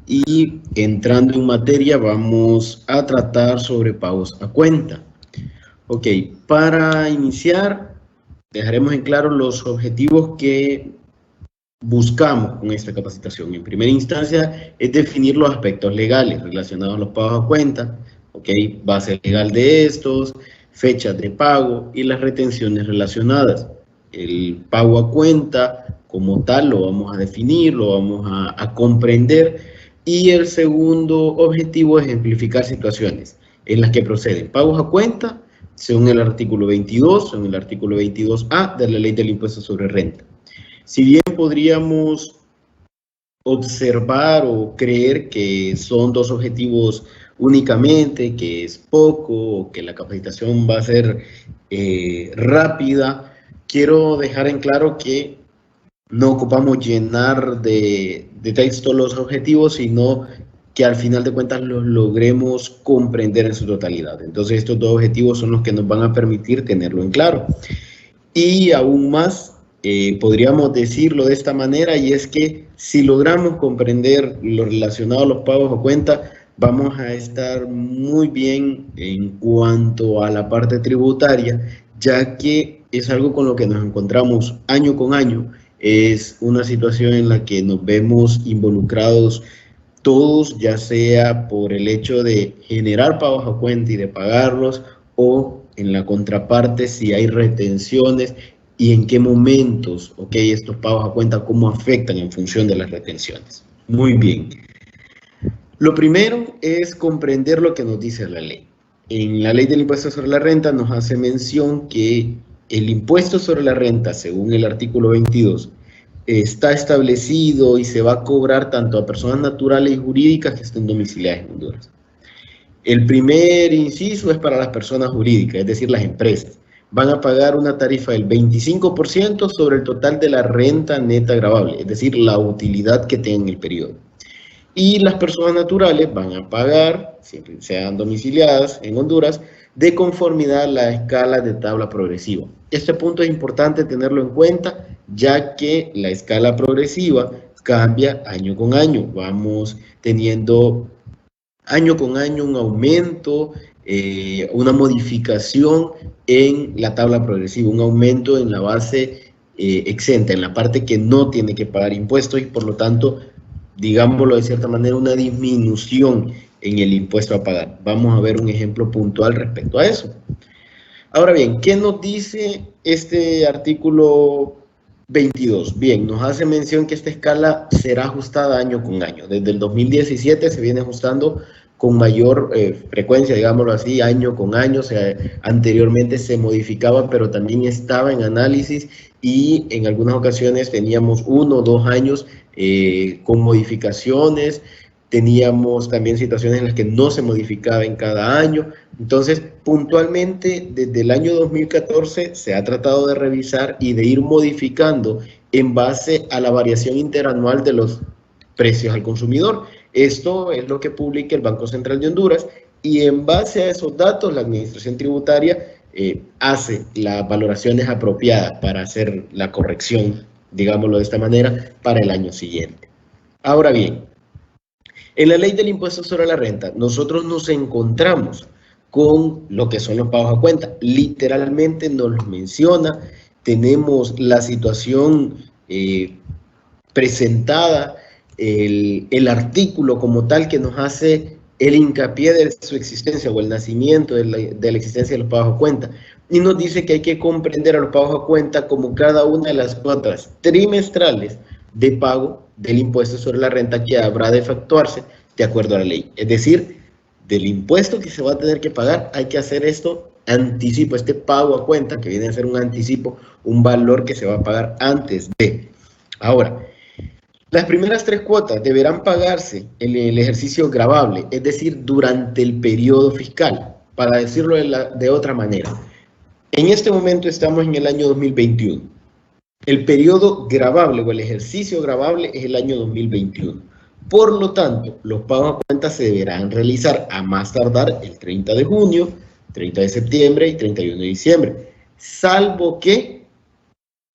y entrando en materia vamos a tratar sobre pagos a cuenta. Ok, para iniciar dejaremos en claro los objetivos que buscamos con esta capacitación. En primera instancia es definir los aspectos legales relacionados a los pagos a cuenta, ok, base legal de estos, fechas de pago y las retenciones relacionadas. El pago a cuenta como tal lo vamos a definir, lo vamos a comprender, y el segundo objetivo es ejemplificar situaciones en las que proceden pagos a cuenta según el artículo 22, según el artículo 22A de la Ley del Impuesto sobre Renta. Si bien podríamos observar o creer que son dos objetivos únicamente, que es poco, que la capacitación va a ser rápida, quiero dejar en claro que no ocupamos llenar de texto los objetivos, sino que al final de cuentas los logremos comprender en su totalidad. Entonces estos dos objetivos son los que nos van a permitir tenerlo en claro. Y aún más, podríamos decirlo de esta manera, y es que si logramos comprender lo relacionado a los pagos a cuenta, vamos a estar muy bien en cuanto a la parte tributaria, ya que es algo con lo que nos encontramos año con año. Es una situación en la que nos vemos involucrados todos, ya sea por el hecho de generar pagos a cuenta y de pagarlos, o en la contraparte si hay retenciones y en qué momentos, ok, estos pagos a cuenta, cómo afectan en función de las retenciones. Muy bien. Lo primero es comprender lo que nos dice la ley. En la Ley del Impuesto sobre la Renta nos hace mención que el impuesto sobre la renta, según el artículo 22, está establecido y se va a cobrar tanto a personas naturales y jurídicas que estén domiciliadas en Honduras. El primer inciso es para las personas jurídicas, es decir, las empresas. Van a pagar una tarifa del 25% sobre el total de la renta neta gravable, es decir, la utilidad que tenga en el periodo. Y las personas naturales van a pagar, siempre sean domiciliadas en Honduras, de conformidad a la escala de tabla progresiva. Este punto es importante tenerlo en cuenta, ya que la escala progresiva cambia año con año. Vamos teniendo año con año un aumento, una modificación en la tabla progresiva, un aumento en la base exenta, en la parte que no tiene que pagar impuestos, y por lo tanto, digámoslo de cierta manera, una disminución en el impuesto a pagar. Vamos a ver un ejemplo puntual respecto a eso. Ahora bien, ¿qué nos dice este artículo 22? Bien, nos hace mención que esta escala será ajustada año con año. Desde el 2017 se viene ajustando con mayor frecuencia, digámoslo así, año con año. O sea, anteriormente se modificaba, pero también estaba en análisis, y en algunas ocasiones teníamos 1 o 2 años con modificaciones. Teníamos también situaciones en las que no se modificaba en cada año. Entonces, puntualmente, desde el año 2014 se ha tratado de revisar y de ir modificando en base a la variación interanual de los precios al consumidor. Esto es lo que publica el Banco Central de Honduras, y en base a esos datos la Administración Tributaria hace las valoraciones apropiadas para hacer la corrección, digámoslo de esta manera, para el año siguiente. Ahora bien, en la Ley del Impuesto sobre la Renta, nosotros nos encontramos con lo que son los pagos a cuenta. Literalmente nos los menciona. Tenemos la situación presentada, el artículo como tal que nos hace el hincapié de su existencia o el nacimiento de la existencia de los pagos a cuenta. Y nos dice que hay que comprender a los pagos a cuenta como cada una de las cuotas trimestrales de pago del impuesto sobre la renta que habrá de efectuarse de acuerdo a la ley. Es decir, del impuesto que se va a tener que pagar, hay que hacer esto anticipo, este pago a cuenta, que viene a ser un anticipo, un valor que se va a pagar antes de. Ahora, las primeras 3 cuotas deberán pagarse en el ejercicio gravable, es decir, durante el periodo fiscal, para decirlo de otra manera. En este momento estamos en el año 2021. El periodo gravable o el ejercicio gravable es el año 2021. Por lo tanto, los pagos a cuenta se deberán realizar a más tardar el 30 de junio, 30 de septiembre y 31 de diciembre, salvo que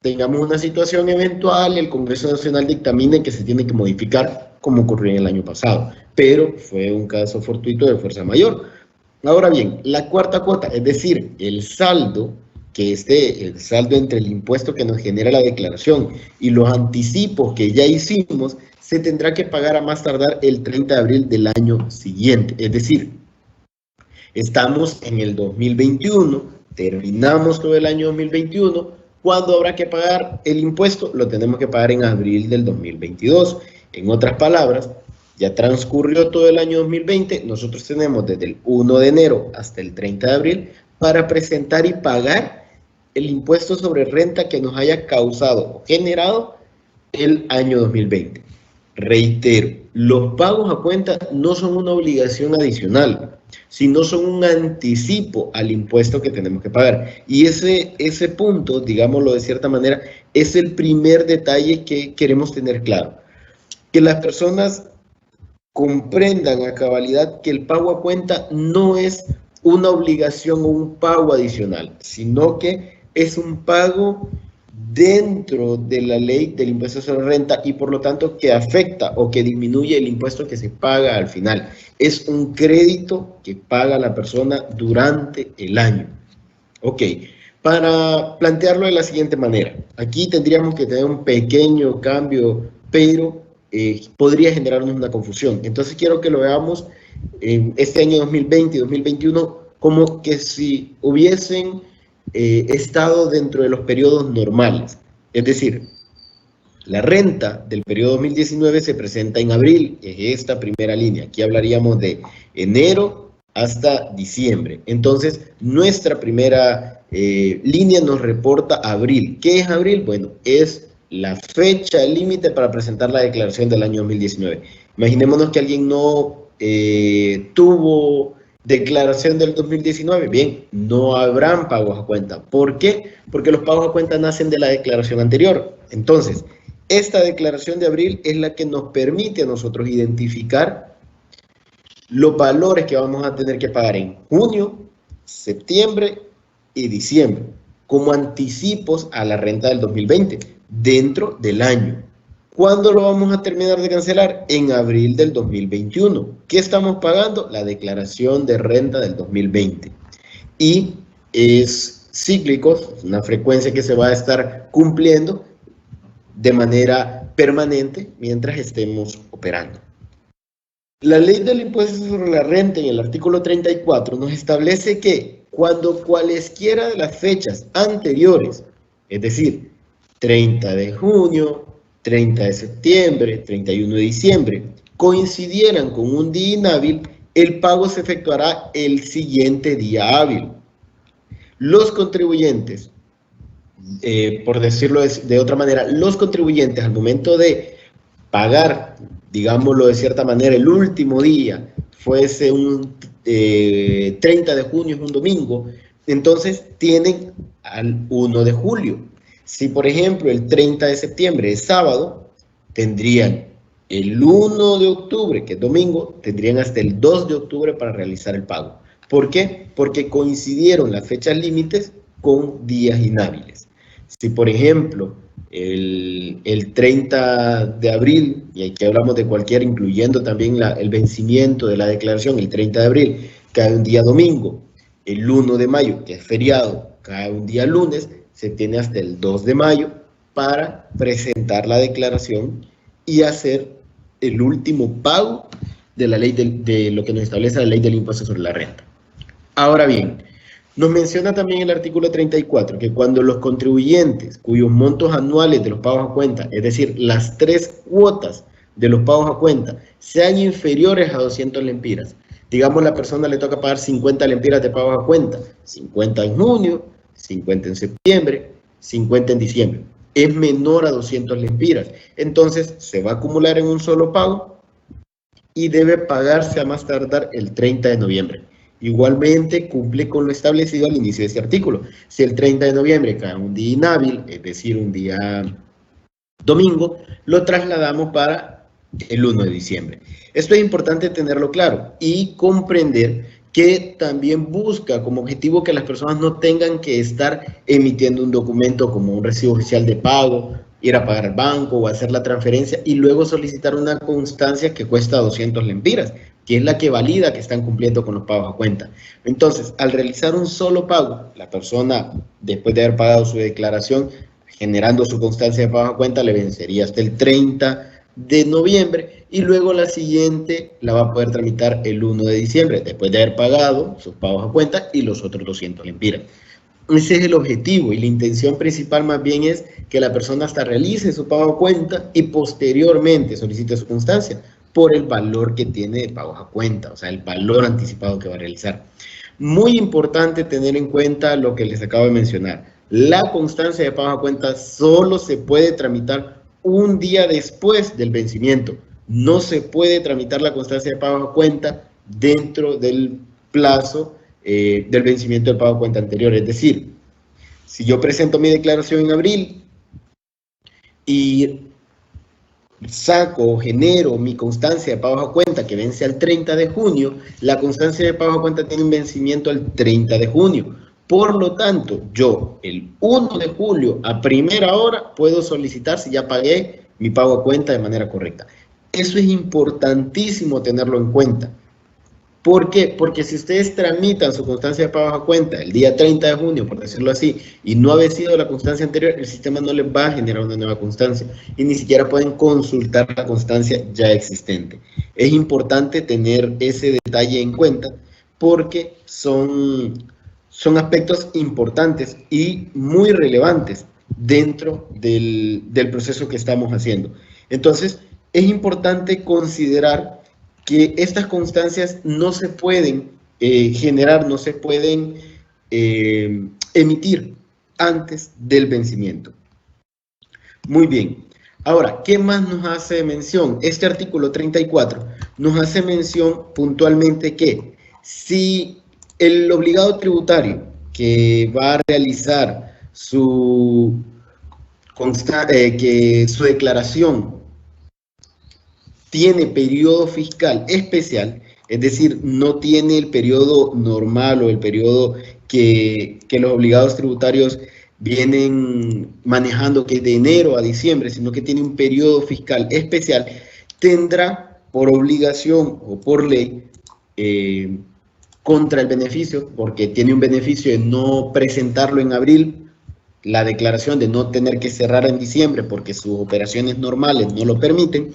tengamos una situación eventual y el Congreso Nacional dictamine que se tiene que modificar como ocurrió en el año pasado, pero fue un caso fortuito de fuerza mayor. Ahora bien, la cuarta cuota, es decir, el saldo el saldo entre el impuesto que nos genera la declaración y los anticipos que ya hicimos, se tendrá que pagar a más tardar el 30 de abril del año siguiente. Es decir, estamos en el 2021, terminamos todo el año 2021, ¿cuándo habrá que pagar el impuesto? Lo tenemos que pagar en abril del 2022. En otras palabras, ya transcurrió todo el año 2020, nosotros tenemos desde el 1 de enero hasta el 30 de abril para presentar y pagar el impuesto sobre renta que nos haya causado o generado el año 2020. Reitero, los pagos a cuenta no son una obligación adicional, sino son un anticipo al impuesto que tenemos que pagar. Y ese punto, digámoslo de cierta manera, es el primer detalle que queremos tener claro. Que las personas comprendan a cabalidad que el pago a cuenta no es una obligación o un pago adicional, sino que es un pago dentro de la ley del impuesto sobre renta y por lo tanto que afecta o que disminuye el impuesto que se paga al final. Es un crédito que paga la persona durante el año. Ok, para plantearlo de la siguiente manera, aquí tendríamos que tener un pequeño cambio, pero podría generarnos una confusión. Entonces quiero que lo veamos en este año 2020 y 2021 como que si hubiesen estado dentro de los periodos normales. Es decir, la renta del periodo 2019 se presenta en abril, es esta primera línea. Aquí hablaríamos de enero hasta diciembre. Entonces, nuestra primera línea nos reporta abril. ¿Qué es abril? Bueno, es la fecha límite para presentar la declaración del año 2019. Imaginémonos que alguien no tuvo declaración del 2019, bien, no habrán pagos a cuenta. ¿Por qué? Porque los pagos a cuenta nacen de la declaración anterior. Entonces, esta declaración de abril es la que nos permite a nosotros identificar los valores que vamos a tener que pagar en junio, septiembre y diciembre, como anticipos a la renta del 2020, dentro del año. ¿Cuándo lo vamos a terminar de cancelar? En abril del 2021. ¿Qué estamos pagando? La declaración de renta del 2020. Y es cíclico, es una frecuencia que se va a estar cumpliendo de manera permanente mientras estemos operando. La ley del impuesto sobre la renta en el artículo 34 nos establece que cuando cualesquiera de las fechas anteriores, es decir, 30 de junio, 30 de septiembre, 31 de diciembre, coincidieran con un día inhábil, el pago se efectuará el siguiente día hábil. Los contribuyentes, por decirlo de otra manera, los contribuyentes al momento de pagar, digámoslo de cierta manera, el último día, fuese un 30 de junio, es un domingo, entonces tienen al 1 de julio. Si, por ejemplo, el 30 de septiembre es sábado, tendrían el 1 de octubre, que es domingo, tendrían hasta el 2 de octubre para realizar el pago. ¿Por qué? Porque coincidieron las fechas límites con días inhábiles. Si, por ejemplo, el 30 de abril, y aquí hablamos de cualquiera, incluyendo también el vencimiento de la declaración, el 30 de abril, cae un día domingo, el 1 de mayo, que es feriado, cae un día lunes, se tiene hasta el 2 de mayo para presentar la declaración y hacer el último pago de la ley de lo que nos establece la ley del impuesto sobre la renta. Ahora bien, nos menciona también el artículo 34 que cuando los contribuyentes cuyos montos anuales de los pagos a cuenta, es decir, las 3 cuotas de los pagos a cuenta, sean inferiores a 200 lempiras, digamos la persona le toca pagar 50 lempiras de pagos a cuenta, 50 en junio, 50 en septiembre, 50 en diciembre, es menor a 200 lempiras, entonces se va a acumular en un solo pago y debe pagarse a más tardar el 30 de noviembre. Igualmente cumple con lo establecido al inicio de este artículo. Si el 30 de noviembre cae un día inhábil, es decir, un día domingo, lo trasladamos para el 1 de diciembre. Esto es importante tenerlo claro y comprender que también busca como objetivo que las personas no tengan que estar emitiendo un documento como un recibo oficial de pago ir a pagar al banco o hacer la transferencia y luego solicitar una constancia que cuesta 200 lempiras, que es la que valida que están cumpliendo con los pagos a cuenta. Entonces, al realizar un solo pago, la persona, después de haber pagado su declaración, generando su constancia de pago a cuenta, le vencería hasta el 30 de noviembre y luego la siguiente la va a poder tramitar el 1 de diciembre, después de haber pagado sus pagos a cuenta y los otros 200 lempiras. Ese es el objetivo y la intención principal más bien es que la persona hasta realice su pago a cuenta y posteriormente solicite su constancia por el valor que tiene de pagos a cuenta, o sea, el valor anticipado que va a realizar. Muy importante tener en cuenta lo que les acabo de mencionar. La constancia de pago a cuenta solo se puede tramitar un día después del vencimiento. No se puede tramitar la constancia de pago a cuenta dentro del plazo del vencimiento del pago a cuenta anterior. Es decir, si yo presento mi declaración en abril y saco o genero mi constancia de pagos a cuenta que vence al 30 de junio, la constancia de pagos a cuenta tiene un vencimiento al 30 de junio. Por lo tanto, yo el 1 de julio a primera hora puedo solicitar si ya pagué mi pago a cuenta de manera correcta. Eso es importantísimo tenerlo en cuenta. ¿Por qué? Porque si ustedes tramitan su constancia de pagos a cuenta el día 30 de junio, por decirlo así, y no ha vencido la constancia anterior, el sistema no les va a generar una nueva constancia y ni siquiera pueden consultar la constancia ya existente. Es importante tener ese detalle en cuenta porque son aspectos importantes y muy relevantes dentro del proceso que estamos haciendo. Entonces, es importante considerar que estas constancias no se pueden generar, no se pueden emitir antes del vencimiento. Muy bien. Ahora, ¿qué más nos hace mención? Este artículo 34 nos hace mención puntualmente que si el obligado tributario que va a realizar su declaración tiene periodo fiscal especial, es decir, no tiene el periodo normal o el periodo que los obligados tributarios vienen manejando, que es de enero a diciembre, sino que tiene un periodo fiscal especial, tendrá por obligación o por ley contra el beneficio, porque tiene un beneficio de no presentarlo en abril, la declaración de no tener que cerrar en diciembre porque sus operaciones normales no lo permiten.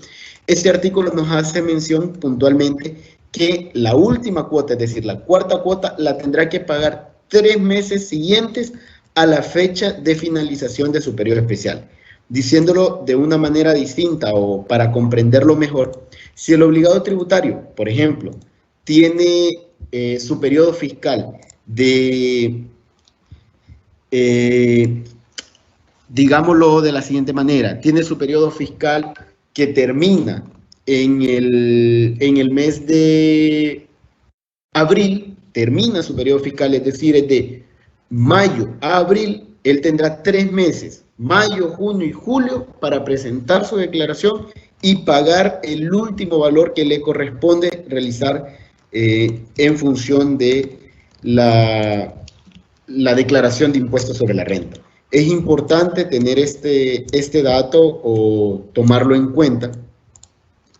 Este artículo nos hace mención puntualmente que la última cuota, es decir, la cuarta cuota, la tendrá que pagar 3 meses siguientes a la fecha de finalización de su periodo especial. Diciéndolo de una manera distinta o para comprenderlo mejor, si el obligado tributario, por ejemplo, tiene su periodo fiscal de, digámoslo de la siguiente manera, tiene su periodo fiscal que termina en el mes de abril, termina su periodo fiscal, es decir, es de mayo a abril, él tendrá 3 meses, mayo, junio y julio, para presentar su declaración y pagar el último valor que le corresponde realizar en función de la declaración de impuestos sobre la renta. Es importante tener este dato o tomarlo en cuenta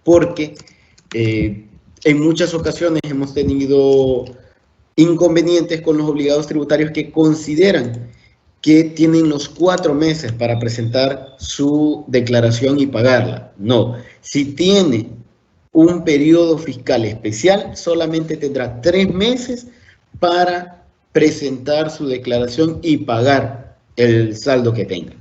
porque en muchas ocasiones hemos tenido inconvenientes con los obligados tributarios que consideran que tienen los 4 meses para presentar su declaración y pagarla. No, si tiene un periodo fiscal especial, solamente tendrá 3 meses para presentar su declaración y pagar el saldo que tenga.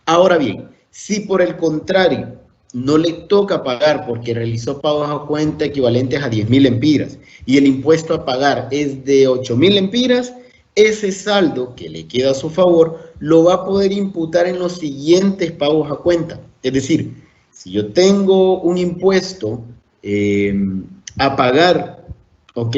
Ahora bien, si por el contrario no le toca pagar porque realizó pagos a cuenta equivalentes a 10.000 lempiras y el impuesto a pagar es de 8.000 lempiras, ese saldo que le queda a su favor lo va a poder imputar en los siguientes pagos a cuenta. Es decir, si yo tengo un impuesto a pagar, ¿ok?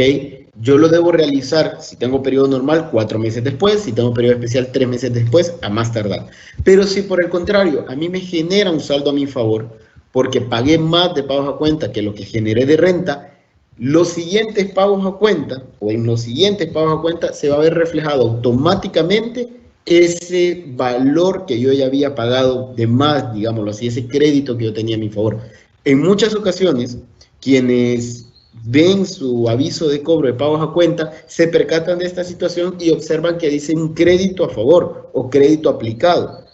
Yo lo debo realizar, si tengo periodo normal, 4 meses después, si tengo periodo especial, 3 meses después, a más tardar. Pero si por el contrario, a mí me genera un saldo a mi favor, porque pagué más de pagos a cuenta que lo que generé de renta, los siguientes pagos a cuenta, o en los siguientes pagos a cuenta, se va a ver reflejado automáticamente ese valor que yo ya había pagado de más, digámoslo así, ese crédito que yo tenía a mi favor. En muchas ocasiones, quienes ven su aviso de cobro de pagos a cuenta, se percatan de esta situación y observan que dice un crédito a favor o crédito aplicado.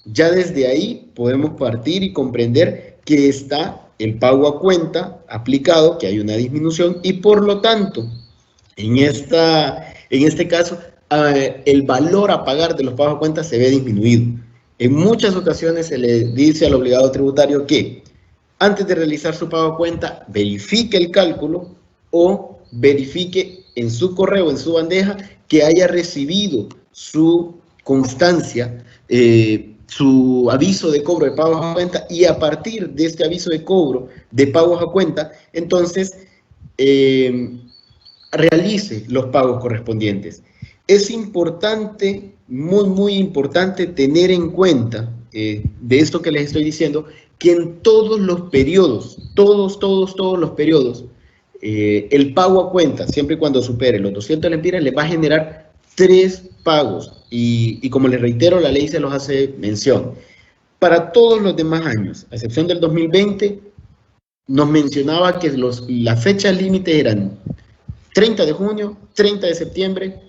Ya desde ahí podemos partir y comprender que está el pago a cuenta aplicado, que hay una disminución y por lo tanto, en este caso, el valor a pagar de los pagos a cuenta se ve disminuido. En muchas ocasiones se le dice al obligado tributario que antes de realizar su pago a cuenta, verifique el cálculo o verifique en su correo, en su bandeja, que haya recibido su constancia, su aviso de cobro de pagos a cuenta, y a partir de este aviso de cobro de pagos a cuenta, entonces realice los pagos correspondientes. Es importante, muy importante tener en cuenta de esto que les estoy diciendo, que en todos los periodos, todos los periodos, el pago a cuenta, siempre y cuando supere los 200 lempiras, le va a generar 3 pagos. Y como les reitero, la ley se los hace mención. Para todos los demás años, a excepción del 2020, nos mencionaba que las fechas límites eran 30 de junio, 30 de septiembre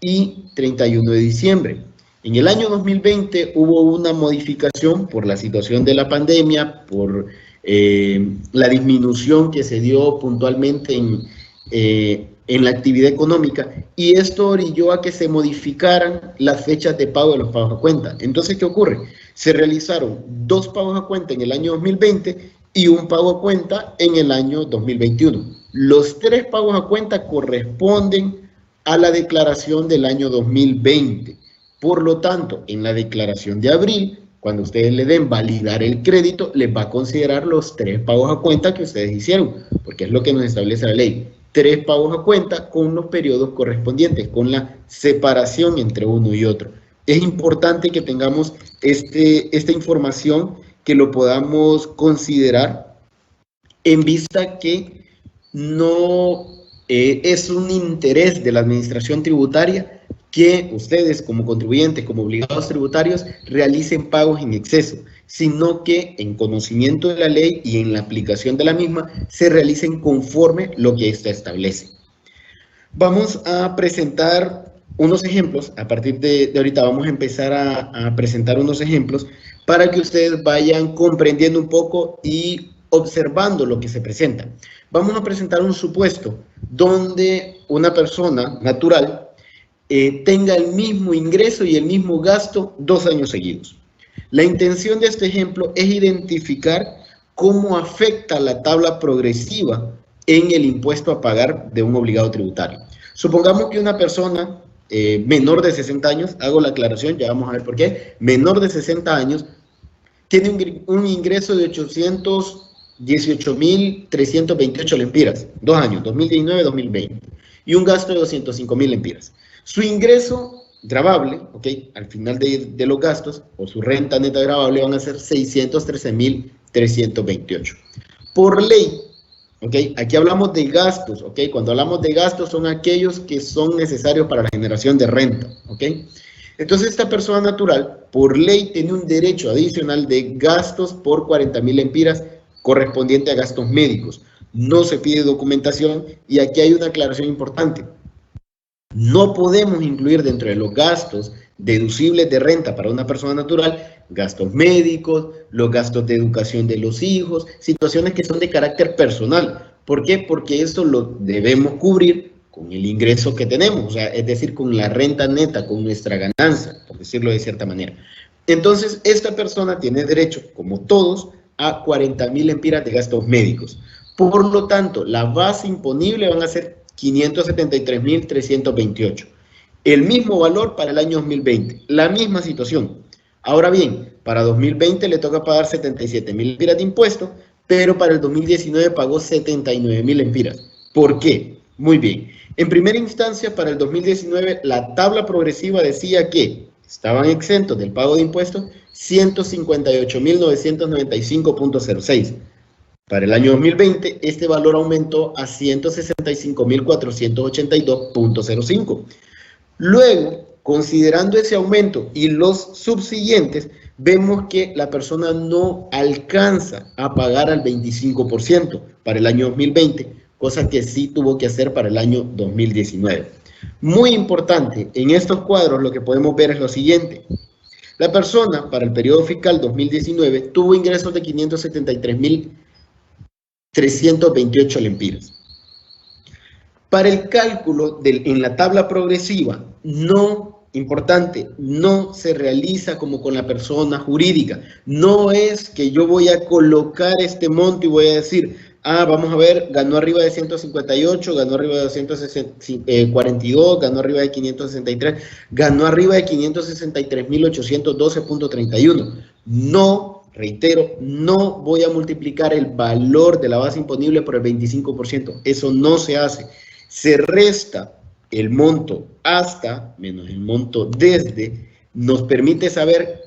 y 31 de diciembre. En el año 2020 hubo una modificación por la situación de la pandemia, por la disminución que se dio puntualmente en la actividad económica, y esto orilló a que se modificaran las fechas de pago de los pagos a cuenta. Entonces, ¿qué ocurre? Se realizaron 2 pagos a cuenta en el año 2020 y un pago a cuenta en el año 2021. Los 3 pagos a cuenta corresponden a la declaración del año 2020. Por lo tanto, en la declaración de abril, cuando ustedes le den validar el crédito, les va a considerar los 3 pagos a cuenta que ustedes hicieron, porque es lo que nos establece la ley. 3 pagos a cuenta con los periodos correspondientes, con la separación entre uno y otro. Es importante que tengamos esta información, que lo podamos considerar en vista que no es un interés de la administración tributaria que ustedes como contribuyentes, como obligados tributarios, realicen pagos en exceso, sino que en conocimiento de la ley y en la aplicación de la misma se realicen conforme lo que ésta establece. Vamos a presentar unos ejemplos. A partir de ahorita vamos a empezar a presentar unos ejemplos para que ustedes vayan comprendiendo un poco y observando lo que se presenta. Vamos a presentar un supuesto donde una persona natural tenga el mismo ingreso y el mismo gasto 2 años seguidos. La intención de este ejemplo es identificar cómo afecta la tabla progresiva en el impuesto a pagar de un obligado tributario. Supongamos que una persona menor de 60 años, hago la aclaración, ya vamos a ver por qué, menor de 60 años, tiene un ingreso de 818.328 lempiras, 2 años, 2019-2020, y un gasto de 205.000 lempiras. Su ingreso gravable, al final de los gastos, o su renta neta gravable, van a ser 613.328. Por ley, aquí hablamos de gastos, cuando hablamos de gastos son aquellos que son necesarios para la generación de renta, Entonces esta persona natural, por ley, tiene un derecho adicional de gastos por 40.000 lempiras correspondiente a gastos médicos. No se pide documentación y aquí hay una aclaración importante. No podemos incluir dentro de los gastos deducibles de renta para una persona natural gastos médicos, los gastos de educación de los hijos, situaciones que son de carácter personal. ¿Por qué? Porque esto lo debemos cubrir con el ingreso que tenemos, o sea, es decir, con la renta neta, con nuestra ganancia, por decirlo de cierta manera. Entonces, esta persona tiene derecho, como todos, a 40.000 lempiras de gastos médicos. Por lo tanto, la base imponible van a ser 573.328. El mismo valor para el año 2020, la misma situación. Ahora bien, para 2020 le toca pagar 77.000 lempiras de impuestos, pero para el 2019 pagó 79.000 lempiras. ¿Por qué? Muy bien. En primera instancia, para el 2019, la tabla progresiva decía que estaban exentos del pago de impuestos 158.995.06. Para el año 2020, este valor aumentó a 165.482.05. Luego, considerando ese aumento y los subsiguientes, vemos que la persona no alcanza a pagar al 25% para el año 2020, cosa que sí tuvo que hacer para el año 2019. Muy importante, en estos cuadros lo que podemos ver es lo siguiente. La persona para el periodo fiscal 2019 tuvo ingresos de 573.328 lempiras. Para el cálculo en la tabla progresiva, importante, no se realiza como con la persona jurídica. No es que yo voy a colocar este monto y voy a decir, vamos a ver, ganó arriba de 158, ganó arriba de 242, ganó arriba de 563, ganó arriba de 563.812.31. No, reitero, no voy a multiplicar el valor de la base imponible por el 25%. Eso no se hace. Se resta el monto hasta menos el monto desde, nos permite saber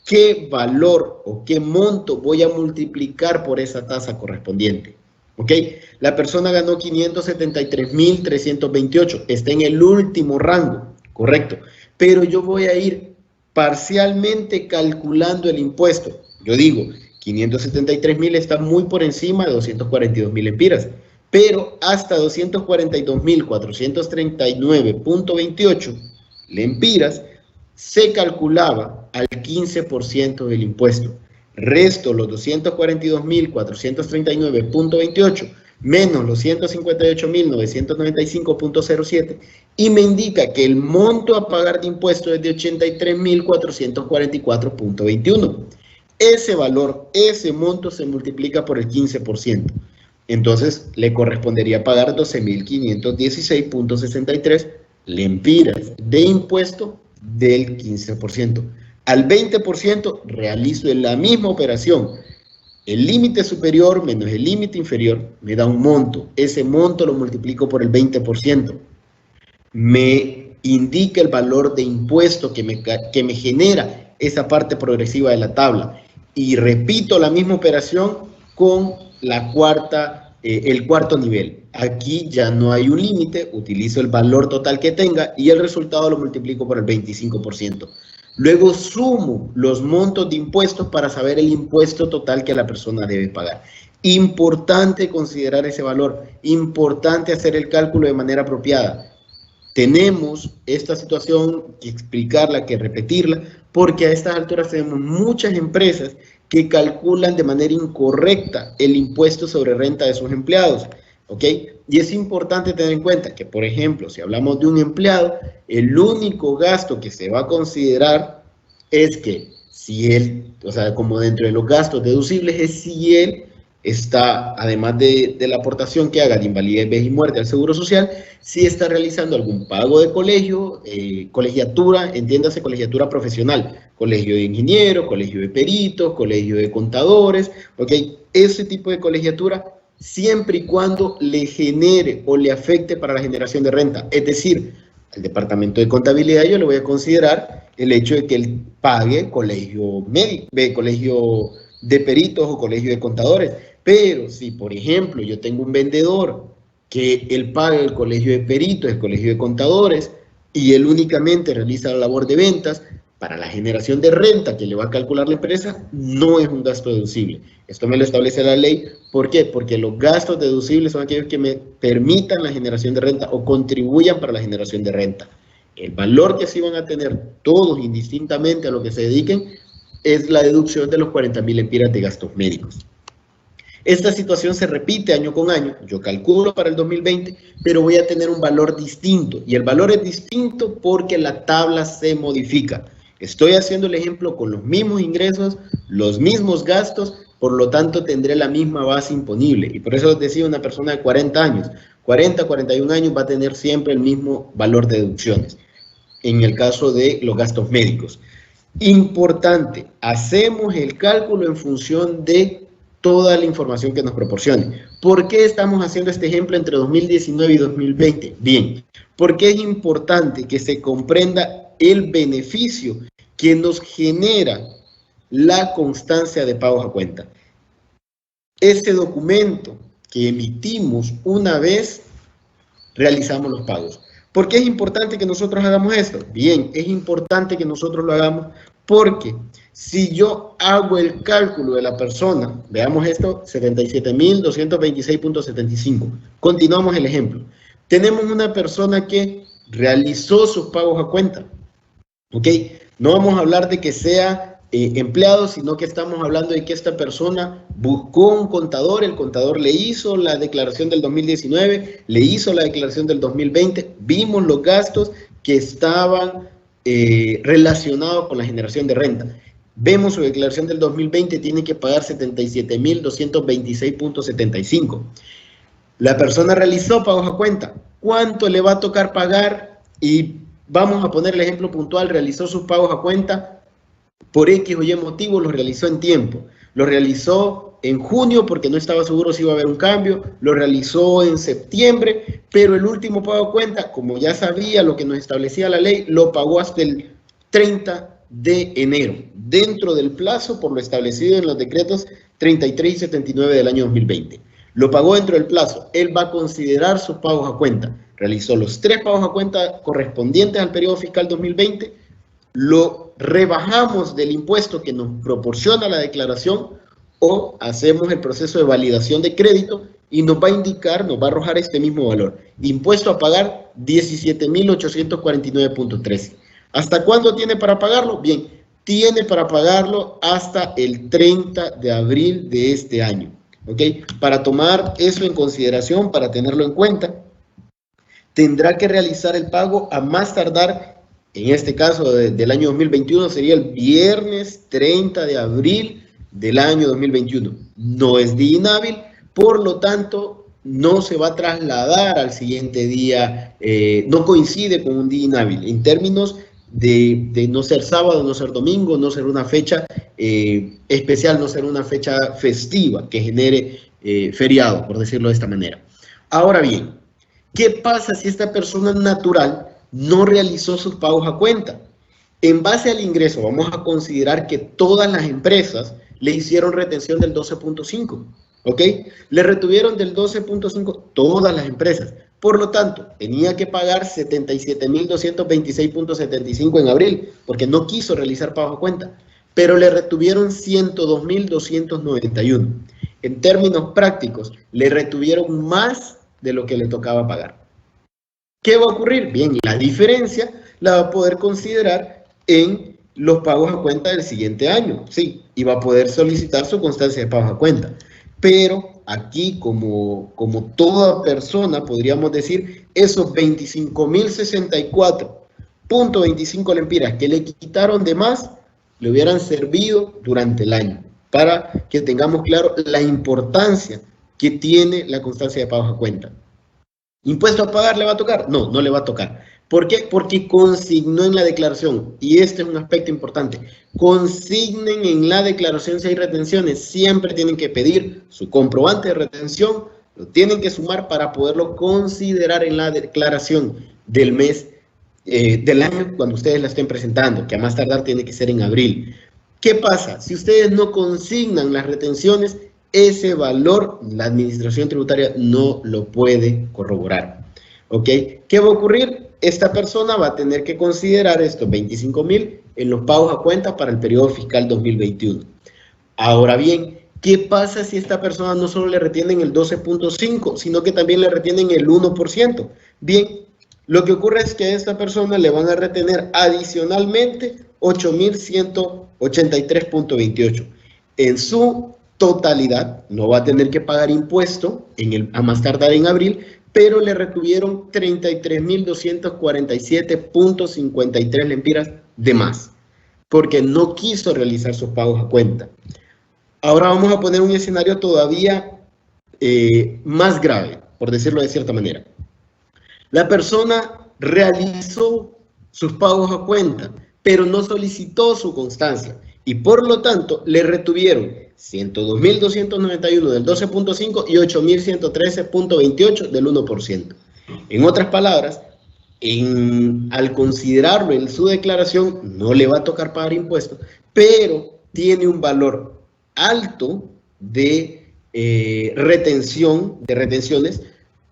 qué valor o qué monto voy a multiplicar por esa tasa correspondiente. ¿Ok? La persona ganó 573.328, está en el último rango, correcto. Pero yo voy a ir parcialmente calculando el impuesto. Yo digo, 573.000 está muy por encima de 242.000 lempiras, pero hasta 242.439.28 lempiras se calculaba al 15% del impuesto. Resto los 242.439.28 menos los 158.995.07 y me indica que el monto a pagar de impuesto es de 83.444.21. Ese valor, ese monto se multiplica por el 15%. Entonces, le correspondería pagar 12.516.63 lempiras de impuesto del 15%. Al 20% realizo la misma operación. El límite superior menos el límite inferior me da un monto. Ese monto lo multiplico por el 20%. Me indica el valor de impuesto que me genera esa parte progresiva de la tabla. Y repito la misma operación con el cuarto nivel. Aquí ya no hay un límite, utilizo el valor total que tenga y el resultado lo multiplico por el 25%. Luego sumo los montos de impuestos para saber el impuesto total que la persona debe pagar. Importante considerar ese valor, importante hacer el cálculo de manera apropiada. Tenemos esta situación que explicarla, que repetirla, porque a estas alturas tenemos muchas empresas que calculan de manera incorrecta el impuesto sobre renta de sus empleados, ¿ok? Y es importante tener en cuenta que, por ejemplo, si hablamos de un empleado, el único gasto que se va a considerar es que si él, o sea, como dentro de los gastos deducibles, es si él está, además de la aportación que haga de invalidez, vejez y muerte al Seguro Social, si está realizando algún pago de colegio, colegiatura, entiéndase colegiatura profesional, colegio de ingenieros, colegio de peritos, colegio de contadores, ¿ok? Ese tipo de colegiatura, siempre y cuando le genere o le afecte para la generación de renta. Es decir, al departamento de contabilidad yo le voy a considerar el hecho de que él pague colegio médico, colegio de peritos o colegio de contadores. Pero si, por ejemplo, yo tengo un vendedor que él paga el colegio de peritos, el colegio de contadores, y él únicamente realiza la labor de ventas, para la generación de renta que le va a calcular la empresa, no es un gasto deducible. Esto me lo establece la ley. ¿Por qué? Porque los gastos deducibles son aquellos que me permitan la generación de renta o contribuyan para la generación de renta. El valor que sí van a tener todos indistintamente a lo que se dediquen es la deducción de los 40.000 lempiras de gastos médicos. Esta situación se repite año con año. Yo calculo para el 2020, pero voy a tener un valor distinto. Y el valor es distinto porque la tabla se modifica. Estoy haciendo el ejemplo con los mismos ingresos, los mismos gastos, por lo tanto tendré la misma base imponible. Y por eso les decía, una persona de 40 años, 40, 41 años va a tener siempre el mismo valor de deducciones. En el caso de los gastos médicos. Importante, hacemos el cálculo en función de toda la información que nos proporcione. ¿Por qué estamos haciendo este ejemplo entre 2019 y 2020? Bien, porque es importante que se comprenda el beneficio que nos genera la constancia de pagos a cuenta. Este documento que emitimos una vez realizamos los pagos. ¿Por qué es importante que nosotros hagamos esto? Bien, es importante que nosotros lo hagamos porque si yo hago el cálculo de la persona, veamos esto, 77.226.75. Continuamos el ejemplo. Tenemos una persona que realizó sus pagos a cuenta. ¿Ok? No vamos a hablar de que sea empleado, sino que estamos hablando de que esta persona buscó un contador, el contador le hizo la declaración del 2019, le hizo la declaración del 2020, vimos los gastos que estaban relacionados con la generación de renta. Vemos su declaración del 2020, tiene que pagar 77.226.75. La persona realizó pagos a cuenta. ¿Cuánto le va a tocar pagar? Y vamos a poner el ejemplo puntual, realizó sus pagos a cuenta por X o Y motivo, los realizó en tiempo. Lo realizó en junio porque no estaba seguro si iba a haber un cambio, lo realizó en septiembre, pero el último pago a cuenta, como ya sabía lo que nos establecía la ley, lo pagó hasta el 30 de enero, dentro del plazo por lo establecido en los decretos 33 y 79 del año 2020. Lo pagó dentro del plazo, él va a considerar sus pagos a cuenta. Realizó los 3 pagos a cuenta correspondientes al periodo fiscal 2020, lo rebajamos del impuesto que nos proporciona la declaración o hacemos el proceso de validación de crédito y nos va a indicar, nos va a arrojar este mismo valor. Impuesto a pagar 17.849.13. ¿Hasta cuándo tiene para pagarlo? Bien, tiene para pagarlo hasta el 30 de abril de este año. ¿Ok? Para tomar eso en consideración, para tenerlo en cuenta, tendrá que realizar el pago a más tardar, en este caso del año 2021, sería el viernes 30 de abril del año 2021. No es día inhábil, por lo tanto, no se va a trasladar al siguiente día, no coincide con un día inhábil, en términos de no ser sábado, no ser domingo, no ser una fecha especial, no ser una fecha festiva que genere feriado, por decirlo de esta manera. Ahora bien, ¿qué pasa si esta persona natural no realizó sus pagos a cuenta? En base al ingreso, vamos a considerar que todas las empresas le hicieron retención del 12.5, ¿ok? Le retuvieron del 12.5 todas las empresas. Por lo tanto, tenía que pagar 77.226.75 en abril, porque no quiso realizar pagos a cuenta, pero le retuvieron 102.291. En términos prácticos, le retuvieron más de lo que le tocaba pagar. ¿Qué va a ocurrir? Bien, la diferencia la va a poder considerar en los pagos a cuenta del siguiente año, sí, y va a poder solicitar su constancia de pagos a cuenta. Pero aquí, como toda persona, podríamos decir, esos 25.064.25 lempiras que le quitaron de más, le hubieran servido durante el año, para que tengamos claro la importancia que tiene la constancia de pagos a cuenta. ¿Impuesto a pagar le va a tocar? No, no le va a tocar. ¿Por qué? Porque consignó en la declaración, y este es un aspecto importante, consignen en la declaración si hay retenciones, siempre tienen que pedir su comprobante de retención, lo tienen que sumar para poderlo considerar en la declaración del mes, del año cuando ustedes la estén presentando, que a más tardar tiene que ser en abril. ¿Qué pasa? Si ustedes no consignan las retenciones, ese valor la administración tributaria no lo puede corroborar. ¿Ok? ¿Qué va a ocurrir? Esta persona va a tener que considerar estos 25.000 en los pagos a cuenta para el periodo fiscal 2021. Ahora bien, ¿qué pasa si esta persona no solo le retienen el 12.5, sino que también le retienen el 1%? Bien, lo que ocurre es que a esta persona le van a retener adicionalmente 8.183.28. En su totalidad, no va a tener que pagar impuesto a más tardar en abril, pero le retuvieron 33.247.53 lempiras de más, porque no quiso realizar sus pagos a cuenta. Ahora vamos a poner un escenario todavía más grave, por decirlo de cierta manera. La persona realizó sus pagos a cuenta, pero no solicitó su constancia y por lo tanto le retuvieron 102.291 del 12.5 y 8.113.28 del 1%. En otras palabras, al considerarlo en su declaración, no le va a tocar pagar impuestos, pero tiene un valor alto de retenciones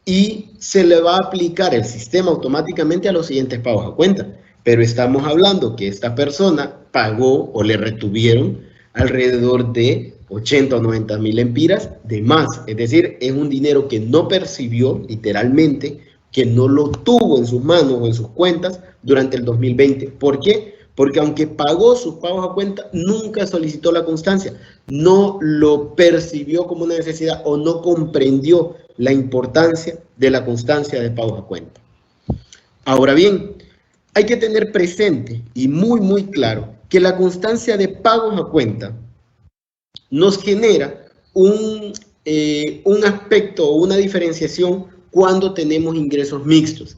y se le va a aplicar el sistema automáticamente a los siguientes pagos a cuenta. Pero estamos hablando que esta persona pagó o le retuvieron alrededor de 80 o 90 mil empiras de más. Es decir, es un dinero que no percibió literalmente, que no lo tuvo en sus manos o en sus cuentas durante el 2020. ¿Por qué? Porque aunque pagó sus pagos a cuenta, nunca solicitó la constancia, no lo percibió como una necesidad o no comprendió la importancia de la constancia de pagos a cuenta. Ahora bien, hay que tener presente y muy claro que la constancia de pagos a cuenta nos genera un aspecto o una diferenciación cuando tenemos ingresos mixtos.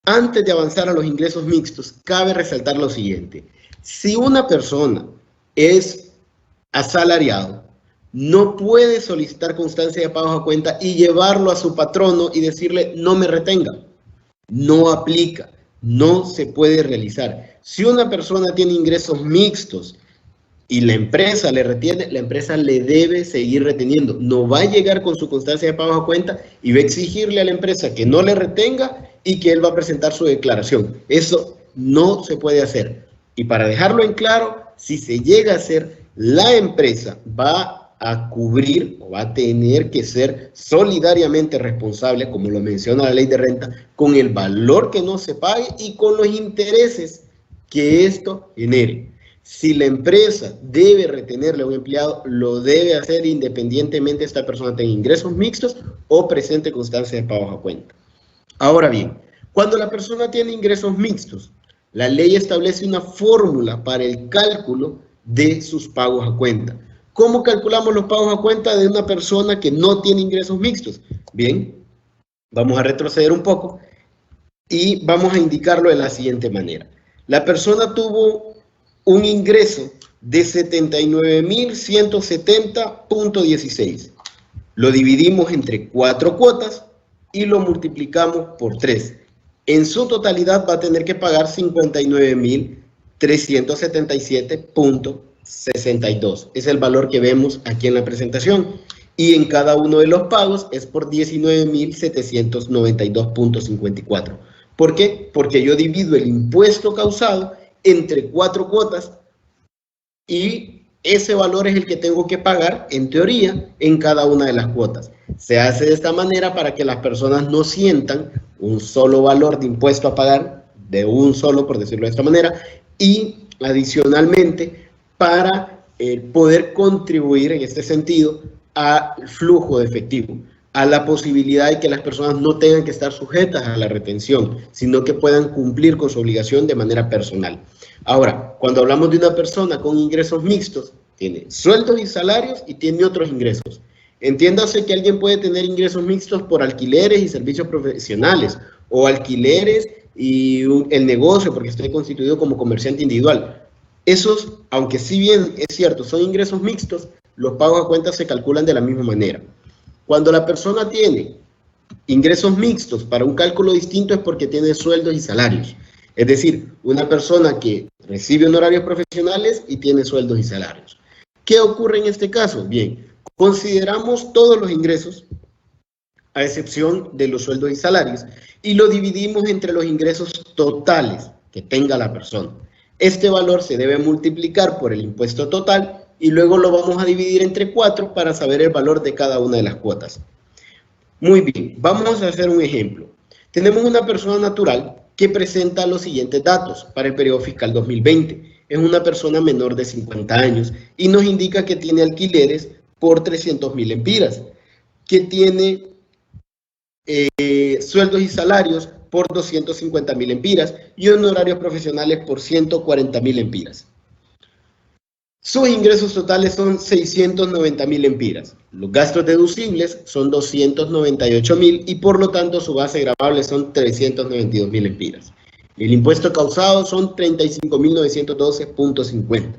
Antes de avanzar a los ingresos mixtos, cabe resaltar lo siguiente. Si una persona es asalariado, no puede solicitar constancia de pagos a cuenta y llevarlo a su patrono y decirle no me retenga. No aplica, no se puede realizar. Si una persona tiene ingresos mixtos y la empresa le retiene, la empresa le debe seguir reteniendo. No va a llegar con su constancia de pagos a cuenta y va a exigirle a la empresa que no le retenga y que él va a presentar su declaración. Eso no se puede hacer. Y para dejarlo en claro, si se llega a hacer, la empresa va a cubrir o va a tener que ser solidariamente responsable, como lo menciona la ley de renta, con el valor que no se pague y con los intereses que esto genere. Si la empresa debe retenerle a un empleado, lo debe hacer independientemente esta persona tenga ingresos mixtos o presente constancia de pagos a cuenta. Ahora bien, cuando la persona tiene ingresos mixtos, la ley establece una fórmula para el cálculo de sus pagos a cuenta. ¿Cómo calculamos los pagos a cuenta de una persona que no tiene ingresos mixtos? Bien, vamos a retroceder un poco y vamos a indicarlo de la siguiente manera. La persona tuvo un ingreso de 79.170.16. Lo dividimos entre 4 cuotas y lo multiplicamos por 3. En su totalidad va a tener que pagar 59.377.62. Es el valor que vemos aquí en la presentación. Y en cada uno de los pagos es por 19.792.54. ¿Por qué? Porque yo divido el impuesto causado entre 4 cuotas y ese valor es el que tengo que pagar, en teoría, en cada una de las cuotas. Se hace de esta manera para que las personas no sientan un solo valor de impuesto a pagar, de un solo, por decirlo de esta manera, y adicionalmente para poder contribuir en este sentido al flujo de efectivo, a la posibilidad de que las personas no tengan que estar sujetas a la retención, sino que puedan cumplir con su obligación de manera personal. Ahora, cuando hablamos de una persona con ingresos mixtos, tiene sueldos y salarios y tiene otros ingresos. Entiéndase que alguien puede tener ingresos mixtos por alquileres y servicios profesionales, o alquileres y el negocio, porque estoy constituido como comerciante individual. Esos, aunque si bien es cierto, son ingresos mixtos, los pagos a cuenta se calculan de la misma manera. Cuando la persona tiene ingresos mixtos para un cálculo distinto es porque tiene sueldos y salarios. Es decir, una persona que recibe honorarios profesionales y tiene sueldos y salarios. ¿Qué ocurre en este caso? Bien, consideramos todos los ingresos, a excepción de los sueldos y salarios, y lo dividimos entre los ingresos totales que tenga la persona. Este valor se debe multiplicar por el impuesto total y luego lo vamos a dividir entre 4 para saber el valor de cada una de las cuotas. Muy bien, vamos a hacer un ejemplo. Tenemos una persona natural que presenta los siguientes datos para el periodo fiscal 2020. Es una persona menor de 50 años y nos indica que tiene alquileres por 300.000 empiras, que tiene sueldos y salarios por 250.000 empiras y honorarios profesionales por 140.000 empiras. Sus ingresos totales son 690.000 empiras. Los gastos deducibles son 298.000 y por lo tanto su base gravable son 392.000 empiras. El impuesto causado son 35.912.50.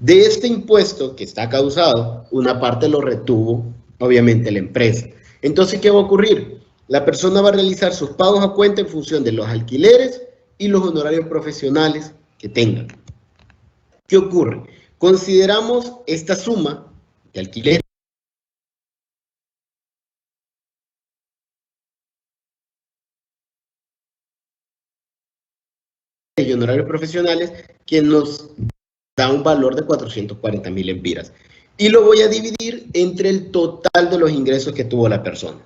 De este impuesto que está causado, una parte lo retuvo obviamente la empresa. Entonces, ¿qué va a ocurrir? La persona va a realizar sus pagos a cuenta en función de los alquileres y los honorarios profesionales que tengan. ¿Qué ocurre? Consideramos esta suma de alquiler y honorarios profesionales, que nos da un valor de 440.000 lempiras. Y lo voy a dividir entre el total de los ingresos que tuvo la persona.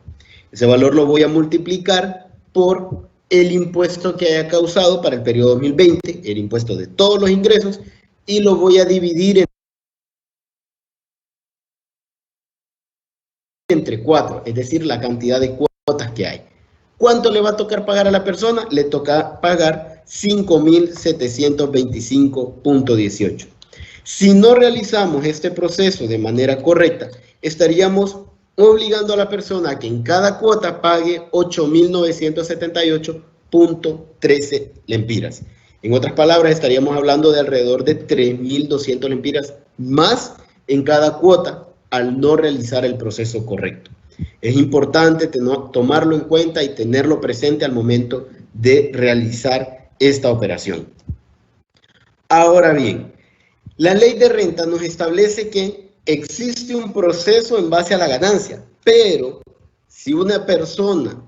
Ese valor lo voy a multiplicar por el impuesto que haya causado para el periodo 2020, el impuesto de todos los ingresos, y lo voy a dividir entre 4, es decir, la cantidad de cuotas que hay. ¿Cuánto le va a tocar pagar a la persona? Le toca pagar 5.725.18. Si no realizamos este proceso de manera correcta, estaríamos obligando a la persona a que en cada cuota pague 8.978.13 lempiras. En otras palabras, estaríamos hablando de alrededor de 3.200 lempiras más en cada cuota al no realizar el proceso correcto. Es importante tomarlo en cuenta y tenerlo presente al momento de realizar esta operación. Ahora bien, la ley de renta nos establece que existe un proceso en base a la ganancia, pero si una persona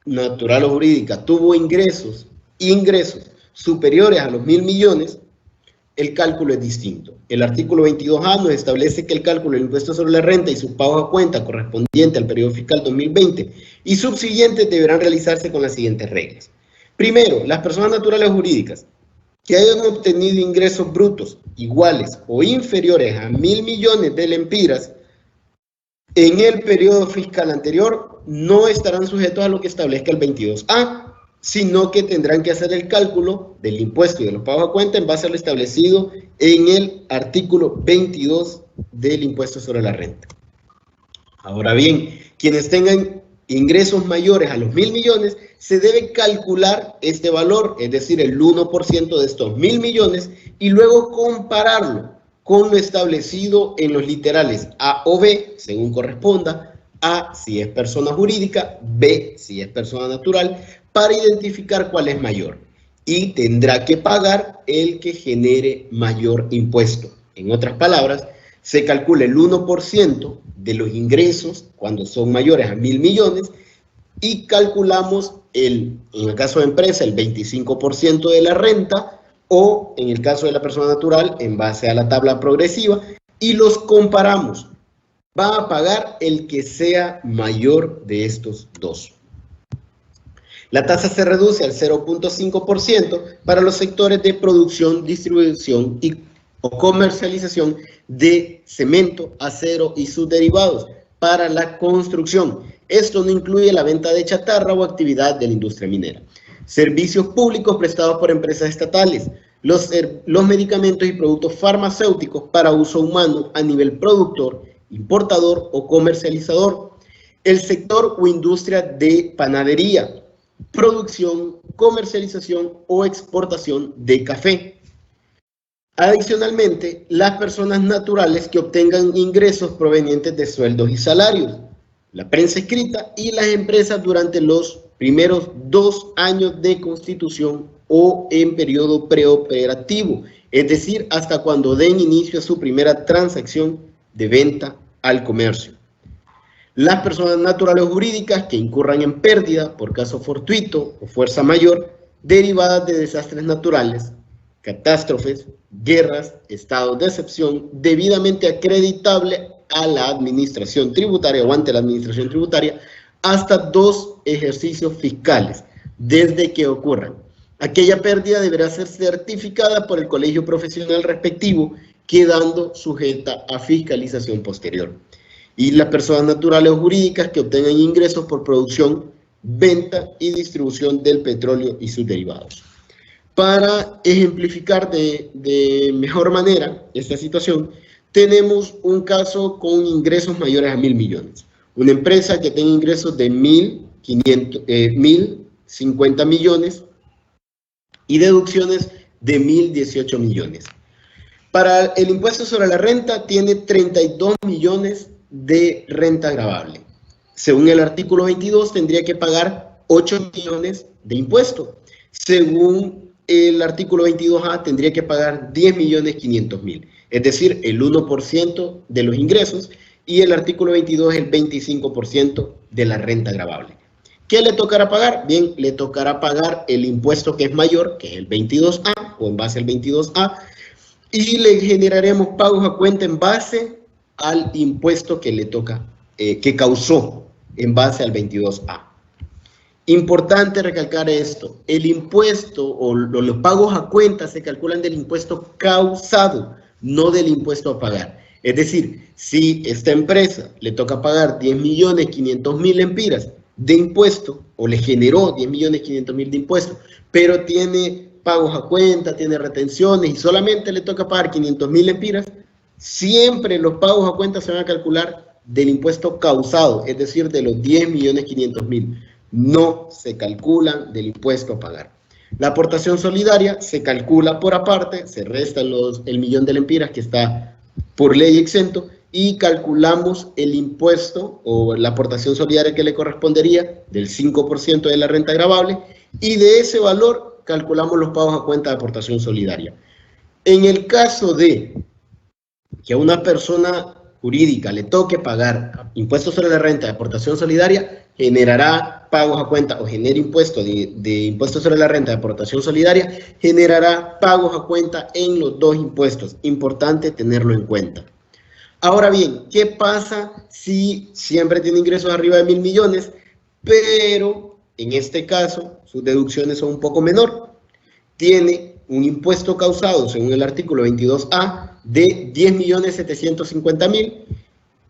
natural o jurídica tuvo ingresos superiores a los 1.000 millones, el cálculo es distinto. El artículo 22A nos establece que el cálculo del impuesto sobre la renta y su pago a cuenta correspondiente al periodo fiscal 2020 y subsiguientes deberán realizarse con las siguientes reglas. Primero, las personas naturales o jurídicas que hayan obtenido ingresos brutos iguales o inferiores a 1.000 millones de lempiras en el periodo fiscal anterior no estarán sujetos a lo que establezca el 22A, sino que tendrán que hacer el cálculo del impuesto y de los pagos a cuenta en base a lo establecido en el artículo 22 del impuesto sobre la renta. Ahora bien, quienes tengan ingresos mayores a los 1.000 millones, se debe calcular este valor, es decir, el 1% de estos 1.000 millones, y luego compararlo con lo establecido en los literales A o B, según corresponda, A si es persona jurídica, B si es persona natural, para identificar cuál es mayor. Y tendrá que pagar el que genere mayor impuesto. En otras palabras, se calcula el 1% de los ingresos cuando son mayores a 1.000 millones y calculamos, en el caso de empresa, el 25% de la renta o, en el caso de la persona natural, en base a la tabla progresiva y los comparamos. Va a pagar el que sea mayor de estos dos. La tasa se reduce al 0.5% para los sectores de producción, distribución o comercialización de cemento, acero y sus derivados para la construcción. Esto no incluye la venta de chatarra o actividad de la industria minera. Servicios públicos prestados por empresas estatales, los medicamentos y productos farmacéuticos para uso humano a nivel productor, importador o comercializador. El sector o industria de panadería, producción, comercialización o exportación de café. Adicionalmente, las personas naturales que obtengan ingresos provenientes de sueldos y salarios, la prensa escrita y las empresas durante los primeros 2 años de constitución o en periodo preoperativo, es decir, hasta cuando den inicio a su primera transacción de venta al comercio. Las personas naturales o jurídicas que incurran en pérdida por caso fortuito o fuerza mayor derivadas de desastres naturales, catástrofes, guerras, estados de excepción, debidamente acreditable a la administración tributaria o ante la administración tributaria hasta 2 ejercicios fiscales desde que ocurran. Aquella pérdida deberá ser certificada por el colegio profesional respectivo, quedando sujeta a fiscalización posterior. Y las personas naturales o jurídicas que obtengan ingresos por producción, venta y distribución del petróleo y sus derivados. Para ejemplificar de mejor manera esta situación, tenemos un caso con ingresos mayores a 1.000 millones. Una empresa que tenga ingresos de 1.050 millones y deducciones de 1.018 millones. Para el impuesto sobre la renta tiene 32 millones de renta gravable. Según el artículo 22 tendría que pagar 8 millones de impuesto. Según el artículo 22A tendría que pagar 10.500.000, es decir, el 1% de los ingresos, y el artículo 22 el 25% de la renta gravable. ¿Qué le tocará pagar? Bien, le tocará pagar el impuesto que es mayor, que es el 22A, o en base al 22A, y le generaremos pagos a cuenta en base al impuesto que le toca, que causó en base al 22A. Importante recalcar esto, el impuesto o los pagos a cuenta se calculan del impuesto causado, no del impuesto a pagar. Es decir, si esta empresa le toca pagar 10.500.000 lempiras de impuesto, o le generó 10.500.000 de impuesto, pero tiene pagos a cuenta, tiene retenciones y solamente le toca pagar 500.000 lempiras, siempre los pagos a cuenta se van a calcular del impuesto causado, es decir, de los 10.500.000. No se calculan del impuesto a pagar. La aportación solidaria se calcula por aparte, se restan el millón de lempiras que está por ley exento y calculamos el impuesto o la aportación solidaria que le correspondería del 5% de la renta gravable y de ese valor calculamos los pagos a cuenta de aportación solidaria. En el caso de que a una persona jurídica le toque pagar impuestos sobre la renta de aportación solidaria, generará pagos a cuenta o genera impuesto de impuestos sobre la renta de aportación solidaria, generará pagos a cuenta en los dos impuestos. Importante tenerlo en cuenta. Ahora bien, ¿qué pasa si siempre tiene ingresos arriba de 1.000 millones, pero en este caso sus deducciones son un poco menor? Tiene un impuesto causado, según el artículo 22A, de 10.750.000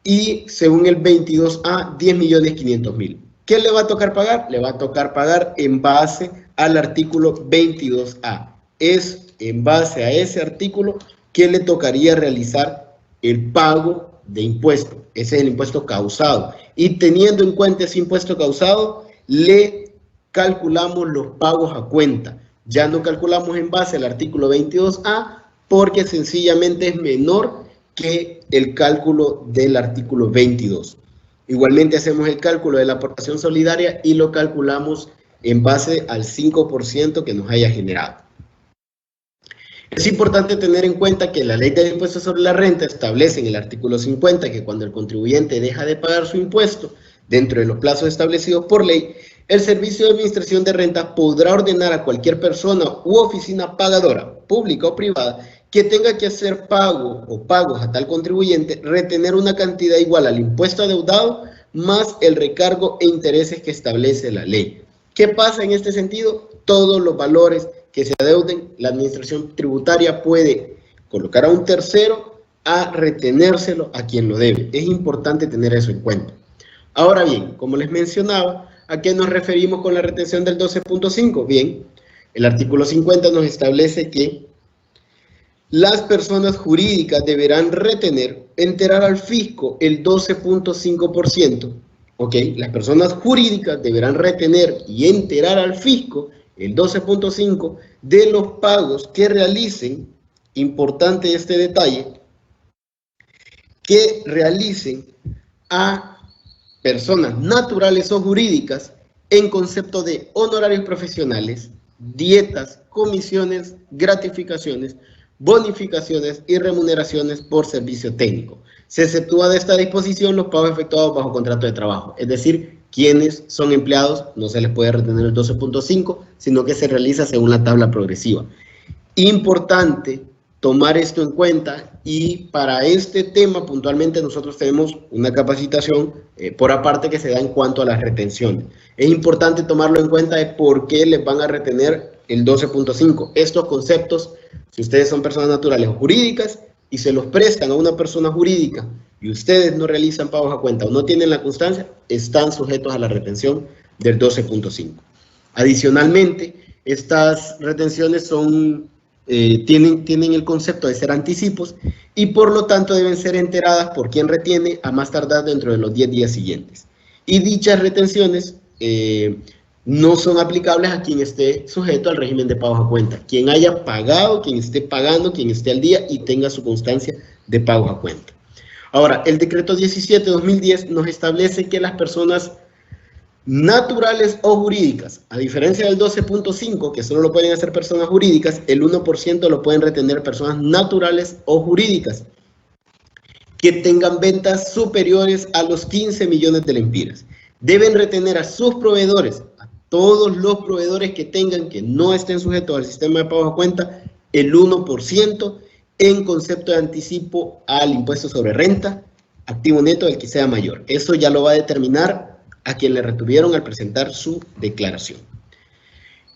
y según el 22A, 10.500.000. ¿Qué le va a tocar pagar? Le va a tocar pagar en base al artículo 22A. Es en base a ese artículo que le tocaría realizar el pago de impuesto. Ese es el impuesto causado. Y teniendo en cuenta ese impuesto causado, le calculamos los pagos a cuenta. Ya no calculamos en base al artículo 22A porque sencillamente es menor que el cálculo del artículo 22. Igualmente hacemos el cálculo de la aportación solidaria y lo calculamos en base al 5% que nos haya generado. Es importante tener en cuenta que la ley de impuestos sobre la renta establece en el artículo 50 que cuando el contribuyente deja de pagar su impuesto dentro de los plazos establecidos por ley, el Servicio de Administración de Renta podrá ordenar a cualquier persona u oficina pagadora, pública o privada, que tenga que hacer pago o pagos a tal contribuyente, retener una cantidad igual al impuesto adeudado más el recargo e intereses que establece la ley. ¿Qué pasa en este sentido? Todos los valores que se adeuden, la administración tributaria puede colocar a un tercero a retenérselo a quien lo debe. Es importante tener eso en cuenta. Ahora bien, como les mencionaba, ¿a qué nos referimos con la retención del 12.5? Bien, el artículo 50 nos establece que las personas jurídicas deberán enterar al fisco el 12.5%. ¿Ok? Las personas jurídicas deberán retener y enterar al fisco el 12.5% de los pagos que realicen, importante este detalle, que realicen a personas naturales o jurídicas en concepto de honorarios profesionales, dietas, comisiones, gratificaciones, bonificaciones y remuneraciones por servicio técnico. Se exceptúa de esta disposición los pagos efectuados bajo contrato de trabajo, es decir, quienes son empleados no se les puede retener el 12.5, sino que se realiza según la tabla progresiva. Importante tomar esto en cuenta y para este tema puntualmente nosotros tenemos una capacitación por aparte que se da en cuanto a las retenciones. Es importante tomarlo en cuenta de por qué les van a retener el 12.5. Estos conceptos, si ustedes son personas naturales o jurídicas y se los prestan a una persona jurídica y ustedes no realizan pagos a cuenta o no tienen la constancia, están sujetos a la retención del 12.5. Adicionalmente, estas retenciones tienen el concepto de ser anticipos y por lo tanto deben ser enteradas por quien retiene a más tardar dentro de los 10 días siguientes. Y dichas retenciones no son aplicables a quien esté sujeto al régimen de pagos a cuenta. Quien haya pagado, quien esté pagando, quien esté al día y tenga su constancia de pagos a cuenta. Ahora, el decreto 17/2010 nos establece que las personas naturales o jurídicas, a diferencia del 12.5, que solo lo pueden hacer personas jurídicas, el 1% lo pueden retener personas naturales o jurídicas que tengan ventas superiores a los 15 millones de lempiras. Deben retener a sus proveedores, a todos los proveedores que tengan que no estén sujetos al sistema de pagos a cuenta, el 1% en concepto de anticipo al impuesto sobre renta, activo neto del que sea mayor. Eso ya lo va a determinar a quien le retuvieron al presentar su declaración.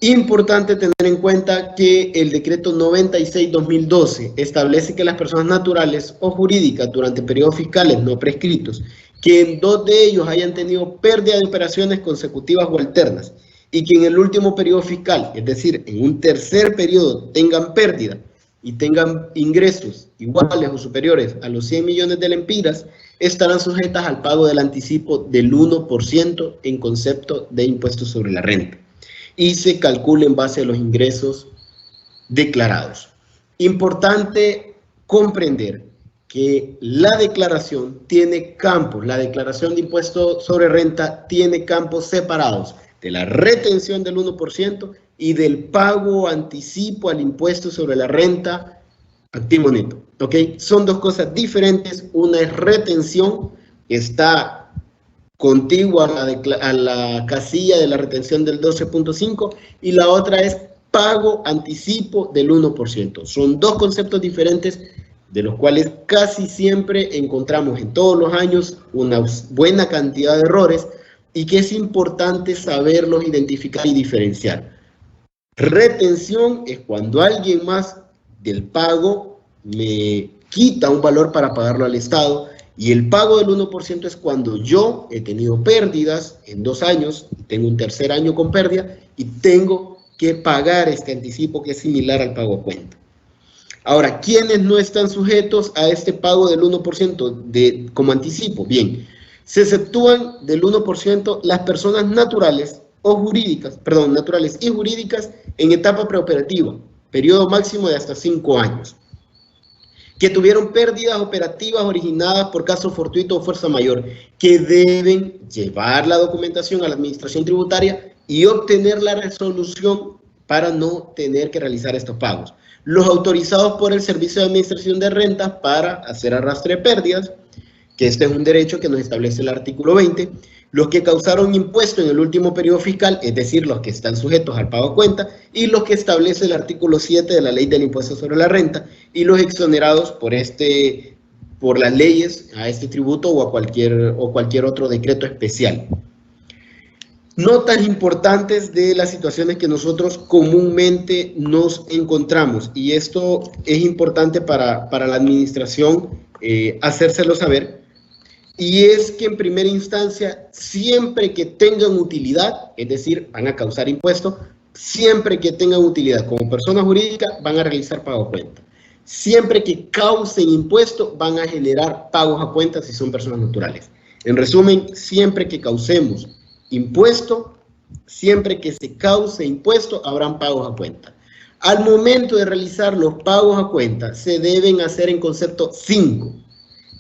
Importante tener en cuenta que el decreto 96/2012 establece que las personas naturales o jurídicas durante periodos fiscales no prescritos, que en 2 de ellos hayan tenido pérdida de operaciones consecutivas o alternas, y que en el último periodo fiscal, es decir, en un tercer periodo, tengan pérdida y tengan ingresos iguales o superiores a los 100 millones de lempiras, estarán sujetas al pago del anticipo del 1% en concepto de impuesto sobre la renta, y se calcula en base a los ingresos declarados. Importante comprender que la declaración tiene campos, la declaración de impuesto sobre renta tiene campos separados de la retención del 1% y del pago anticipo al impuesto sobre la renta activo neto, ¿ok? Son dos cosas diferentes. Una es retención, que está contigua a la casilla de la retención del 12.5, y la otra es pago anticipo del 1%. Son dos conceptos diferentes de los cuales casi siempre encontramos en todos los años una buena cantidad de errores y que es importante saberlos identificar y diferenciar. Retención es cuando alguien más del pago me quita un valor para pagarlo al Estado, y el pago del 1% es cuando yo he tenido pérdidas en 2 años, tengo un tercer año con pérdida y tengo que pagar este anticipo que es similar al pago a cuenta. Ahora, ¿quiénes no están sujetos a este pago del 1% como anticipo? Bien, se exceptúan del 1% las personas naturales o jurídicas, perdón, naturales y jurídicas en etapa preoperativa, periodo máximo de hasta 5 años, que tuvieron pérdidas operativas originadas por caso fortuito o fuerza mayor, que deben llevar la documentación a la administración tributaria y obtener la resolución para no tener que realizar estos pagos. Los autorizados por el Servicio de Administración de Rentas para hacer arrastre de pérdidas, que este es un derecho que nos establece el artículo 20, los que causaron impuesto en el último periodo fiscal, es decir, los que están sujetos al pago a cuenta, y los que establece el artículo 7 de la Ley del Impuesto sobre la Renta, y los exonerados por las leyes a este tributo o cualquier otro decreto especial. Notas importantes de las situaciones que nosotros comúnmente nos encontramos, y esto es importante para la administración hacérselo saber, y es que en primera instancia, siempre que tengan utilidad, es decir, van a causar impuestos, siempre que tengan utilidad como persona jurídica, van a realizar pago a cuenta. Siempre que causen impuestos, van a generar pagos a cuenta si son personas naturales. En resumen, siempre que causemos impuesto, siempre que se cause impuesto, habrán pagos a cuenta. Al momento de realizar los pagos a cuenta, se deben hacer en concepto 5,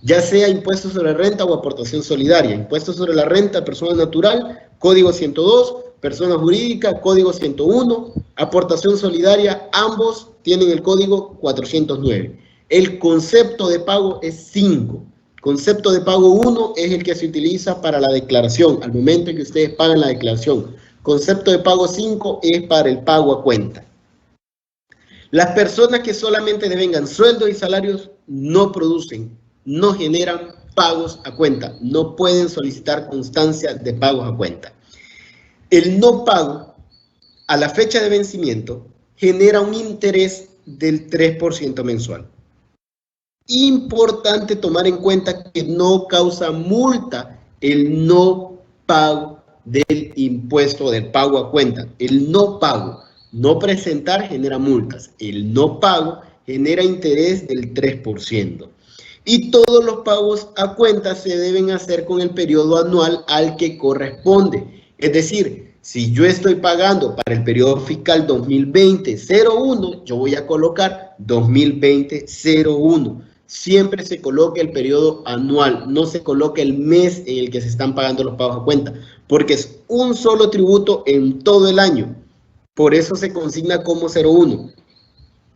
ya sea impuesto sobre renta o aportación solidaria. Impuesto sobre la renta, persona natural, código 102, persona jurídica, código 101, aportación solidaria, ambos tienen el código 409. El concepto de pago es 5. Concepto de pago 1 es el que se utiliza para la declaración, al momento en que ustedes pagan la declaración. Concepto de pago 5 es para el pago a cuenta. Las personas que solamente devengan sueldos y salarios no producen, no generan pagos a cuenta, no pueden solicitar constancia de pagos a cuenta. El no pago a la fecha de vencimiento genera un interés del 3% mensual. Importante tomar en cuenta que no causa multa el no pago del impuesto del pago a cuenta. El no pago, no presentar genera multas. El no pago genera interés del 3%. Y todos los pagos a cuenta se deben hacer con el periodo anual al que corresponde. Es decir, si yo estoy pagando para el periodo fiscal 2020-01, yo voy a colocar 2020-01. Siempre se coloca el periodo anual, no se coloca el mes en el que se están pagando los pagos a cuenta, porque es un solo tributo en todo el año. Por eso se consigna como 01.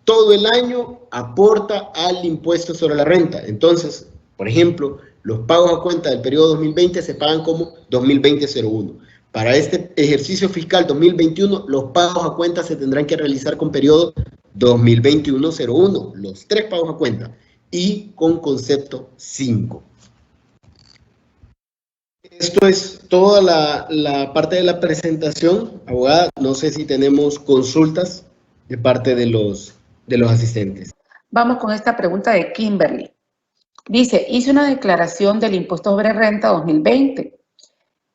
Todo el año aporta al impuesto sobre la renta. Entonces, por ejemplo, Los pagos a cuenta del periodo 2020 se pagan como 2020-01. Para este ejercicio fiscal 2021, los pagos a cuenta se tendrán que realizar con periodo 2021-01, los 3 pagos a cuenta, y con concepto 5. Esto es toda la parte de la presentación. Abogada, no sé si tenemos consultas de parte de los asistentes. Vamos con esta pregunta de Kimberly. Dice, hice una declaración del impuesto sobre renta 2020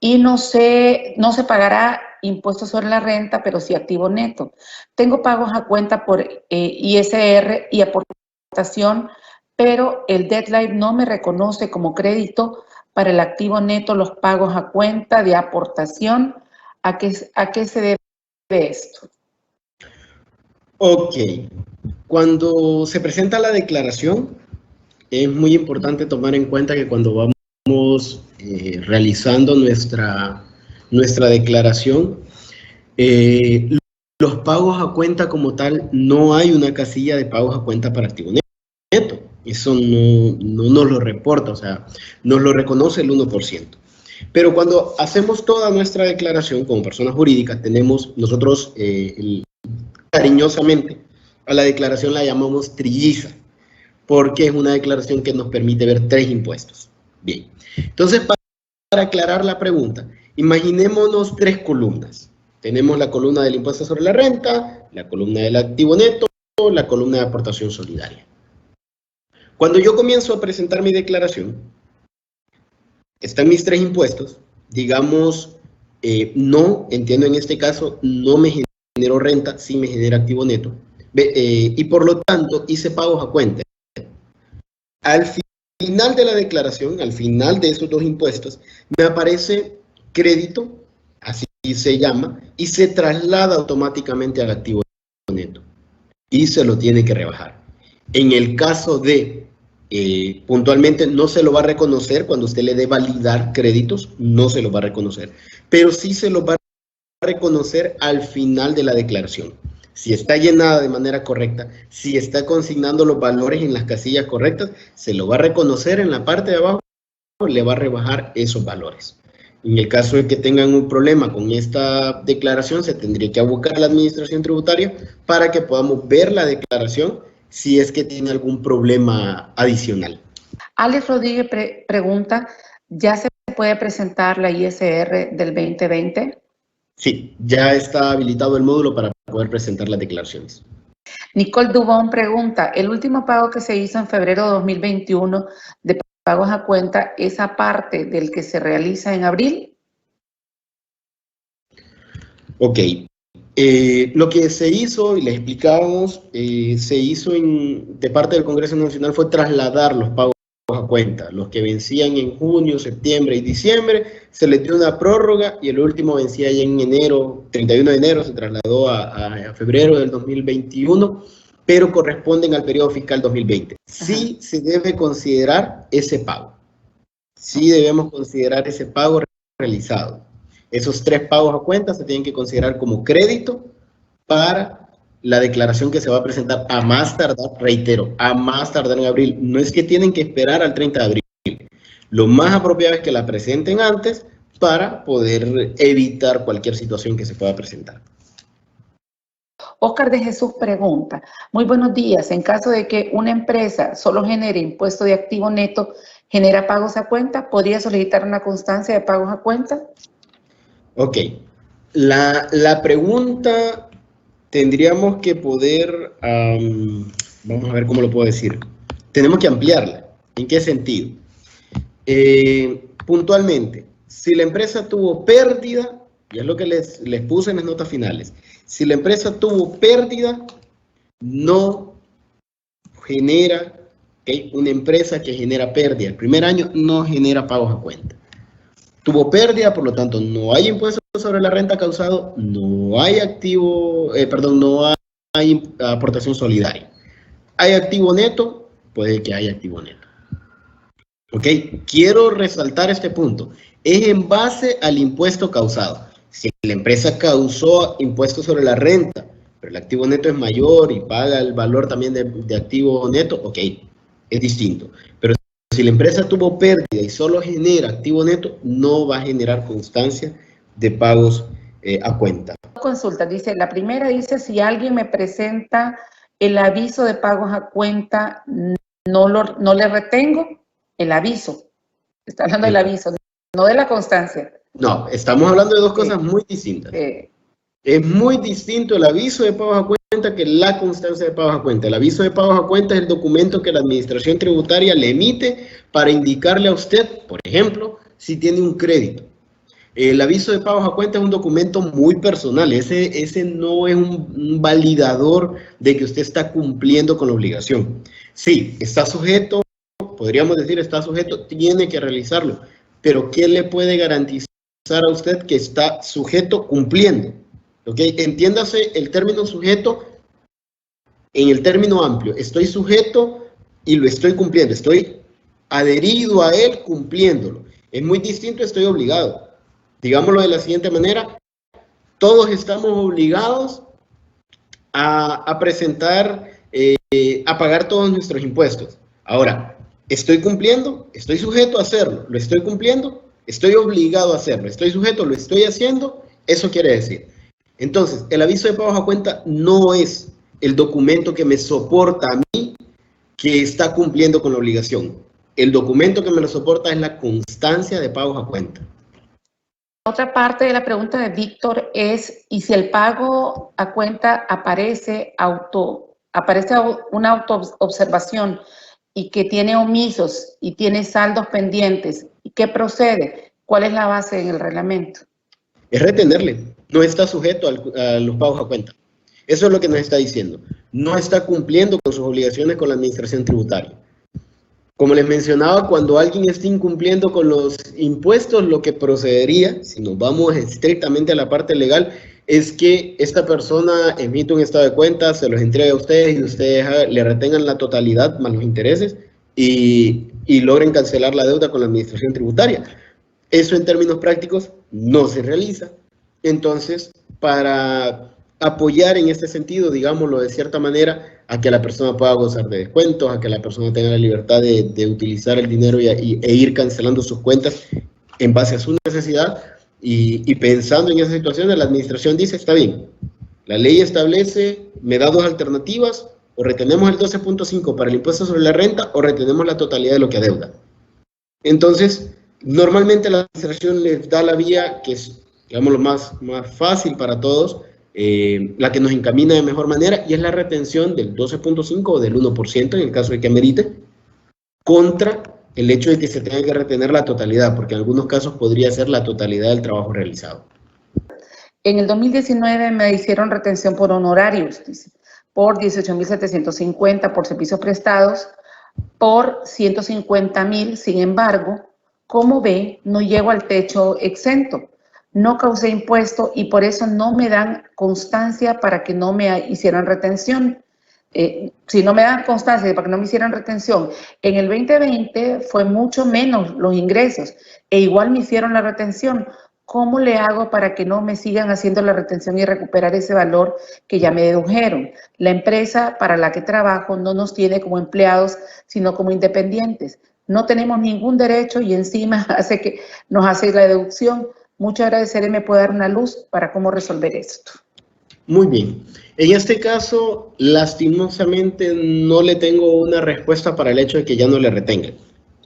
y no se pagará impuesto sobre la renta, pero sí activo neto. Tengo pagos a cuenta por ISR y aportación, pero el deadline no me reconoce como crédito para el activo neto los pagos a cuenta de aportación. ¿A qué se debe esto? Ok. Cuando se presenta la declaración, es muy importante tomar en cuenta que cuando vamos realizando nuestra declaración, los pagos a cuenta como tal, no hay una casilla de pagos a cuenta para activo neto. Eso no nos lo reporta, o sea, nos lo reconoce el 1%. Pero cuando hacemos toda nuestra declaración como personas jurídicas, tenemos nosotros cariñosamente a la declaración la llamamos trilliza, porque es una declaración que nos permite ver 3 impuestos. Bien, entonces para aclarar la pregunta, imaginémonos 3 columnas. Tenemos la columna del impuesto sobre la renta, la columna del activo neto, la columna de aportación solidaria. Cuando yo comienzo a presentar mi declaración, están mis 3 impuestos, digamos, entiendo en este caso, no me generó renta, sí me genera activo neto, y por lo tanto hice pagos a cuenta. Al final de la declaración, al final de esos 2 impuestos, me aparece crédito, así se llama, y se traslada automáticamente al activo neto, y se lo tiene que rebajar. En el caso de puntualmente no se lo va a reconocer cuando usted le dé validar créditos, no se lo va a reconocer, pero sí se lo va a reconocer al final de la declaración. Si está llenada de manera correcta, si está consignando los valores en las casillas correctas, se lo va a reconocer en la parte de abajo, le va a rebajar esos valores. En el caso de que tengan un problema con esta declaración, se tendría que abocar a la administración tributaria para que podamos ver la declaración si es que tiene algún problema adicional. Alex Rodríguez pregunta, ¿ya se puede presentar la ISR del 2020? Sí, ya está habilitado el módulo para poder presentar las declaraciones. Nicole Dubón pregunta, ¿el último pago que se hizo en febrero de 2021 de pagos a cuenta es aparte del que se realiza en abril? Ok. Lo que se hizo, y les explicábamos, se hizo de parte del Congreso Nacional fue trasladar los pagos a cuenta. Los que vencían en junio, septiembre y diciembre, se les dio una prórroga y el último vencía ya en enero, 31 de enero, se trasladó a febrero del 2021, pero corresponden al periodo fiscal 2020. Sí se debe considerar ese pago. Sí debemos considerar ese pago realizado. Esos 3 pagos a cuenta se tienen que considerar como crédito para la declaración que se va a presentar a más tardar, reitero, a más tardar en abril. No es que tienen que esperar al 30 de abril. Lo más apropiado es que la presenten antes para poder evitar cualquier situación que se pueda presentar. Oscar de Jesús pregunta, muy buenos días, en caso de que una empresa solo genere impuesto de activo neto, ¿genera pagos a cuenta? ¿Podría solicitar una constancia de pagos a cuenta? Ok, la pregunta tendríamos que poder, vamos a ver cómo lo puedo decir, tenemos que ampliarla. ¿En qué sentido? Puntualmente, si la empresa tuvo pérdida, y es lo que les puse en las notas finales, si la empresa tuvo pérdida, no genera, ¿okay? Una empresa que genera pérdida el primer año no genera pagos a cuenta. Tuvo pérdida, por lo tanto, no hay impuesto sobre la renta causado, no hay no hay aportación solidaria. ¿Hay activo neto? Puede que haya activo neto. ¿Ok? Quiero resaltar este punto. Es en base al impuesto causado. Si la empresa causó impuesto sobre la renta, pero el activo neto es mayor y paga el valor también de activo neto, ok, es distinto. Pero si la empresa tuvo pérdida y solo genera activo neto, no va a generar constancia de pagos a cuenta. Consulta, dice, la primera dice, si alguien me presenta el aviso de pagos a cuenta, no le retengo el aviso. Está hablando del aviso, no de la constancia. No, estamos hablando de dos cosas muy distintas. Es muy distinto el aviso de pagos a cuenta que la constancia de pagos a cuenta. El aviso de pagos a cuenta es el documento que la administración tributaria le emite para indicarle a usted, por ejemplo, si tiene un crédito. El aviso de pagos a cuenta es un documento muy personal. Ese no es un validador de que usted está cumpliendo con la obligación. Sí, está sujeto, podríamos decir está sujeto, tiene que realizarlo. Pero ¿qué le puede garantizar a usted que está sujeto cumpliendo? ¿Ok? Entiéndase el término sujeto en el término amplio. Estoy sujeto y lo estoy cumpliendo. Estoy adherido a él cumpliéndolo. Es muy distinto, estoy obligado. Digámoslo de la siguiente manera, todos estamos obligados a presentar, a pagar todos nuestros impuestos. Ahora, ¿estoy cumpliendo? ¿Estoy sujeto a hacerlo? ¿Lo estoy cumpliendo? Estoy obligado a hacerlo. ¿Estoy sujeto? ¿Lo estoy haciendo? Eso quiere decir. Entonces, el aviso de pagos a cuenta no es el documento que me soporta a mí que está cumpliendo con la obligación. El documento que me lo soporta es la constancia de pagos a cuenta. Otra parte de la pregunta de Víctor es, ¿y si el pago a cuenta aparece una autoobservación y que tiene omisos y tiene saldos pendientes? ¿Y qué procede? ¿Cuál es la base en el reglamento? Es retenerle. No está sujeto a los pagos a cuenta. Eso es lo que nos está diciendo. No está cumpliendo con sus obligaciones con la administración tributaria. Como les mencionaba, cuando alguien esté incumpliendo con los impuestos, lo que procedería, si nos vamos estrictamente a la parte legal, es que esta persona emite un estado de cuenta, se los entregue a ustedes y ustedes le retengan la totalidad más los intereses y logren cancelar la deuda con la administración tributaria. Eso en términos prácticos no se realiza. Entonces, para apoyar en este sentido, digámoslo de cierta manera, a que la persona pueda gozar de descuentos, a que la persona tenga la libertad de utilizar el dinero e ir cancelando sus cuentas en base a su necesidad, y pensando en esa situación, la administración dice, está bien, la ley establece, me da dos alternativas, o retenemos el 12.5 para el impuesto sobre la renta, o retenemos la totalidad de lo que adeuda. Entonces, normalmente la administración les da la vía que es, digamos, lo más fácil para todos, la que nos encamina de mejor manera, y es la retención del 12.5 o del 1% en el caso de que amerite, contra el hecho de que se tenga que retener la totalidad, porque en algunos casos podría ser la totalidad del trabajo realizado. En el 2019 me hicieron retención por honorarios, dice, por 18.750 por servicios prestados, por 150.000, sin embargo, como ve, no llego al techo exento. No causé impuesto y por eso no me dan constancia para que no me hicieran retención. Si no me dan constancia para que no me hicieran retención, en el 2020 fue mucho menos los ingresos e igual me hicieron la retención. ¿Cómo le hago para que no me sigan haciendo la retención y recuperar ese valor que ya me dedujeron? La empresa para la que trabajo no nos tiene como empleados, sino como independientes. No tenemos ningún derecho y encima nos hace la deducción. Mucho agradeceré, me puede dar una luz para cómo resolver esto. Muy bien. En este caso, lastimosamente, no le tengo una respuesta para el hecho de que ya no le retengan.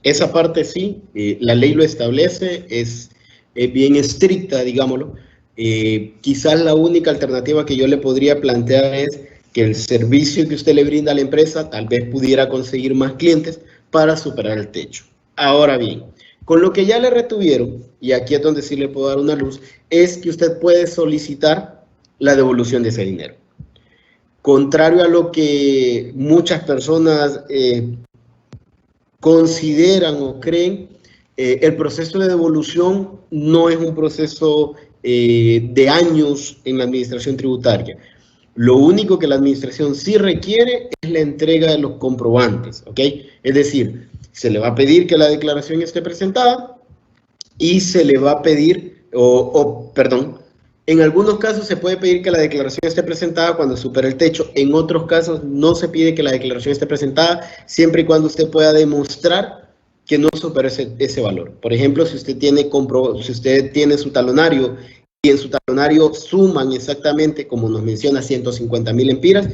Esa parte sí, la ley lo establece, es bien estricta, digámoslo. Quizás la única alternativa que yo le podría plantear es que el servicio que usted le brinda a la empresa tal vez pudiera conseguir más clientes para superar el techo. Ahora bien, con lo que ya le retuvieron, y aquí es donde sí le puedo dar una luz, es que usted puede solicitar la devolución de ese dinero. Contrario a lo que muchas personas consideran o creen, el proceso de devolución no es un proceso de años en la administración tributaria. Lo único que la administración sí requiere es la entrega de los comprobantes, ¿ok? Es decir, se le va a pedir que la declaración esté presentada y se le va a pedir, en algunos casos se puede pedir que la declaración esté presentada cuando supera el techo, en otros casos no se pide que la declaración esté presentada, siempre y cuando usted pueda demostrar que no supere ese valor. Por ejemplo, si usted tiene su talonario y en su talonario suman exactamente, como nos menciona, 150.000 empiras,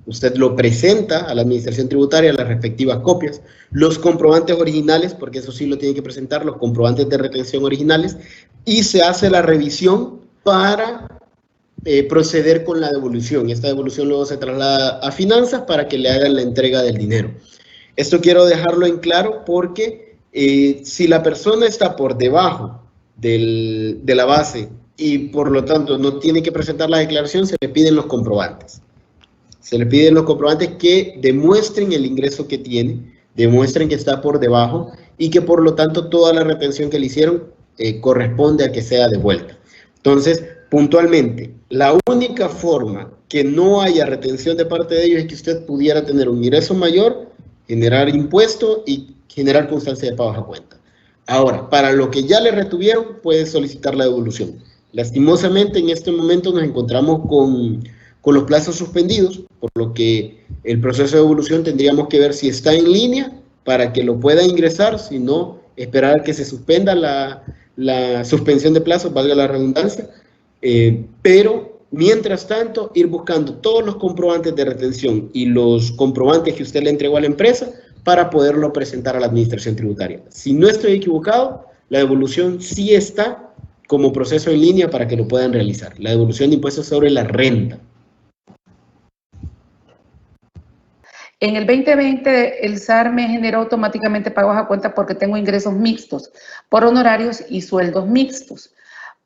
usted lo presenta a la administración tributaria, las respectivas copias, los comprobantes originales, porque eso sí lo tiene que presentar, los comprobantes de retención originales, y se hace la revisión para proceder con la devolución. Esta devolución luego se traslada a finanzas para que le hagan la entrega del dinero. Esto quiero dejarlo en claro porque si la persona está por debajo de la base y por lo tanto no tiene que presentar la declaración, se le piden los comprobantes. Se le piden los comprobantes que demuestren el ingreso que tiene, demuestren que está por debajo y que por lo tanto toda la retención que le hicieron corresponde a que sea devuelta. Entonces, puntualmente, la única forma que no haya retención de parte de ellos es que usted pudiera tener un ingreso mayor, generar impuesto y generar constancia de pagos a cuenta. Ahora, para lo que ya le retuvieron, puede solicitar la devolución. Lastimosamente, en este momento nos encontramos con los plazos suspendidos, por lo que el proceso de devolución tendríamos que ver si está en línea para que lo pueda ingresar, si no, esperar a que se suspenda la suspensión de plazos, valga la redundancia, pero mientras tanto, ir buscando todos los comprobantes de retención y los comprobantes que usted le entregó a la empresa para poderlo presentar a la administración tributaria. Si no estoy equivocado, la devolución sí está como proceso en línea para que lo puedan realizar. La devolución de impuestos sobre la renta. En el 2020, el SAR me generó automáticamente pagos a cuenta porque tengo ingresos mixtos por honorarios y sueldos mixtos.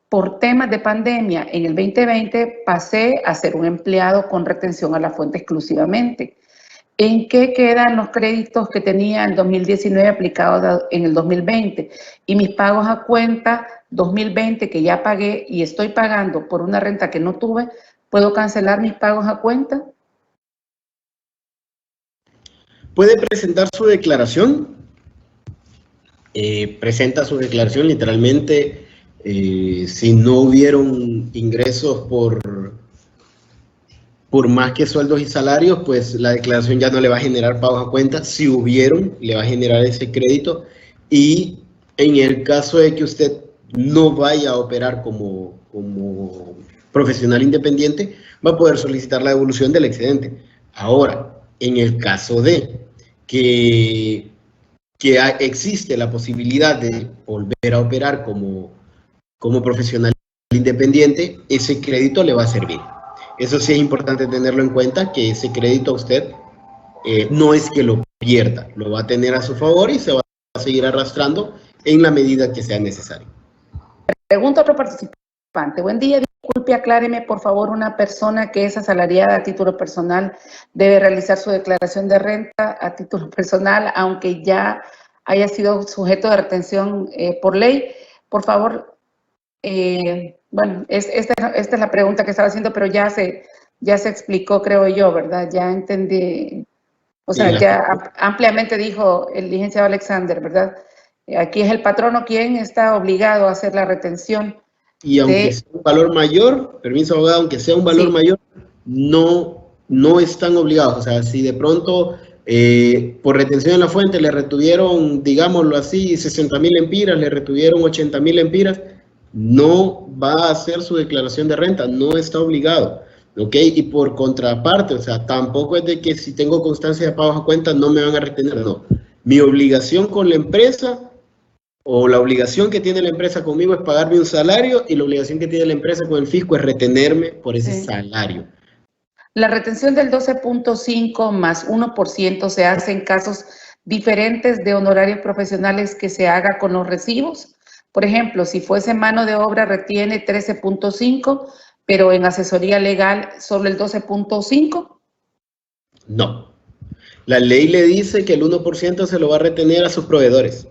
Por temas de pandemia, en el 2020 pasé a ser un empleado con retención a la fuente exclusivamente. ¿En qué quedan los créditos que tenía en 2019 aplicados en el 2020? Y mis pagos a cuenta 2020 que ya pagué y estoy pagando por una renta que no tuve, ¿puedo cancelar mis pagos a cuenta? Puede presentar su declaración. Presenta su declaración literalmente. Si no hubieron ingresos por más que sueldos y salarios, pues la declaración ya no le va a generar pagos a cuenta. Si hubieron, le va a generar ese crédito. Y en el caso de que usted no vaya a operar como profesional independiente, va a poder solicitar la devolución del excedente. Ahora, en el caso de que existe la posibilidad de volver a operar como profesional independiente, ese crédito le va a servir. Eso sí es importante tenerlo en cuenta, que ese crédito a usted no es que lo pierda, lo va a tener a su favor y se va a seguir arrastrando en la medida que sea necesario. Pregunta a otro participante. Buen día, disculpe, acláreme por favor, una persona que es asalariada a título personal debe realizar su declaración de renta a título personal, aunque ya haya sido sujeto de retención por ley. Por favor, bueno, esta es la pregunta que estaba haciendo, pero ya se explicó, creo yo, ¿verdad? Ya entendí, o sea, sí, ya ampliamente dijo el licenciado Alexander, ¿verdad? Aquí es el patrono quien está obligado a hacer la retención. Y aunque sea un valor mayor, permiso abogado, aunque sea un valor mayor, no están obligados. O sea, si de pronto por retención en la fuente le retuvieron, digámoslo así, 60.000 empiras, le retuvieron 80.000 empiras, no va a hacer su declaración de renta, no está obligado, ¿ok? Y por contraparte, o sea, tampoco es de que si tengo constancia de pagos a cuenta no me van a retener, no. Mi obligación con la empresa, o la obligación que tiene la empresa conmigo es pagarme un salario, y la obligación que tiene la empresa con el fisco es retenerme por ese salario. La retención del 12.5 más 1% se hace en casos diferentes de honorarios profesionales que se haga con los recibos. Por ejemplo, si fuese mano de obra retiene 13.5, pero en asesoría legal solo el 12.5. No. La ley le dice que el 1% se lo va a retener a sus proveedores.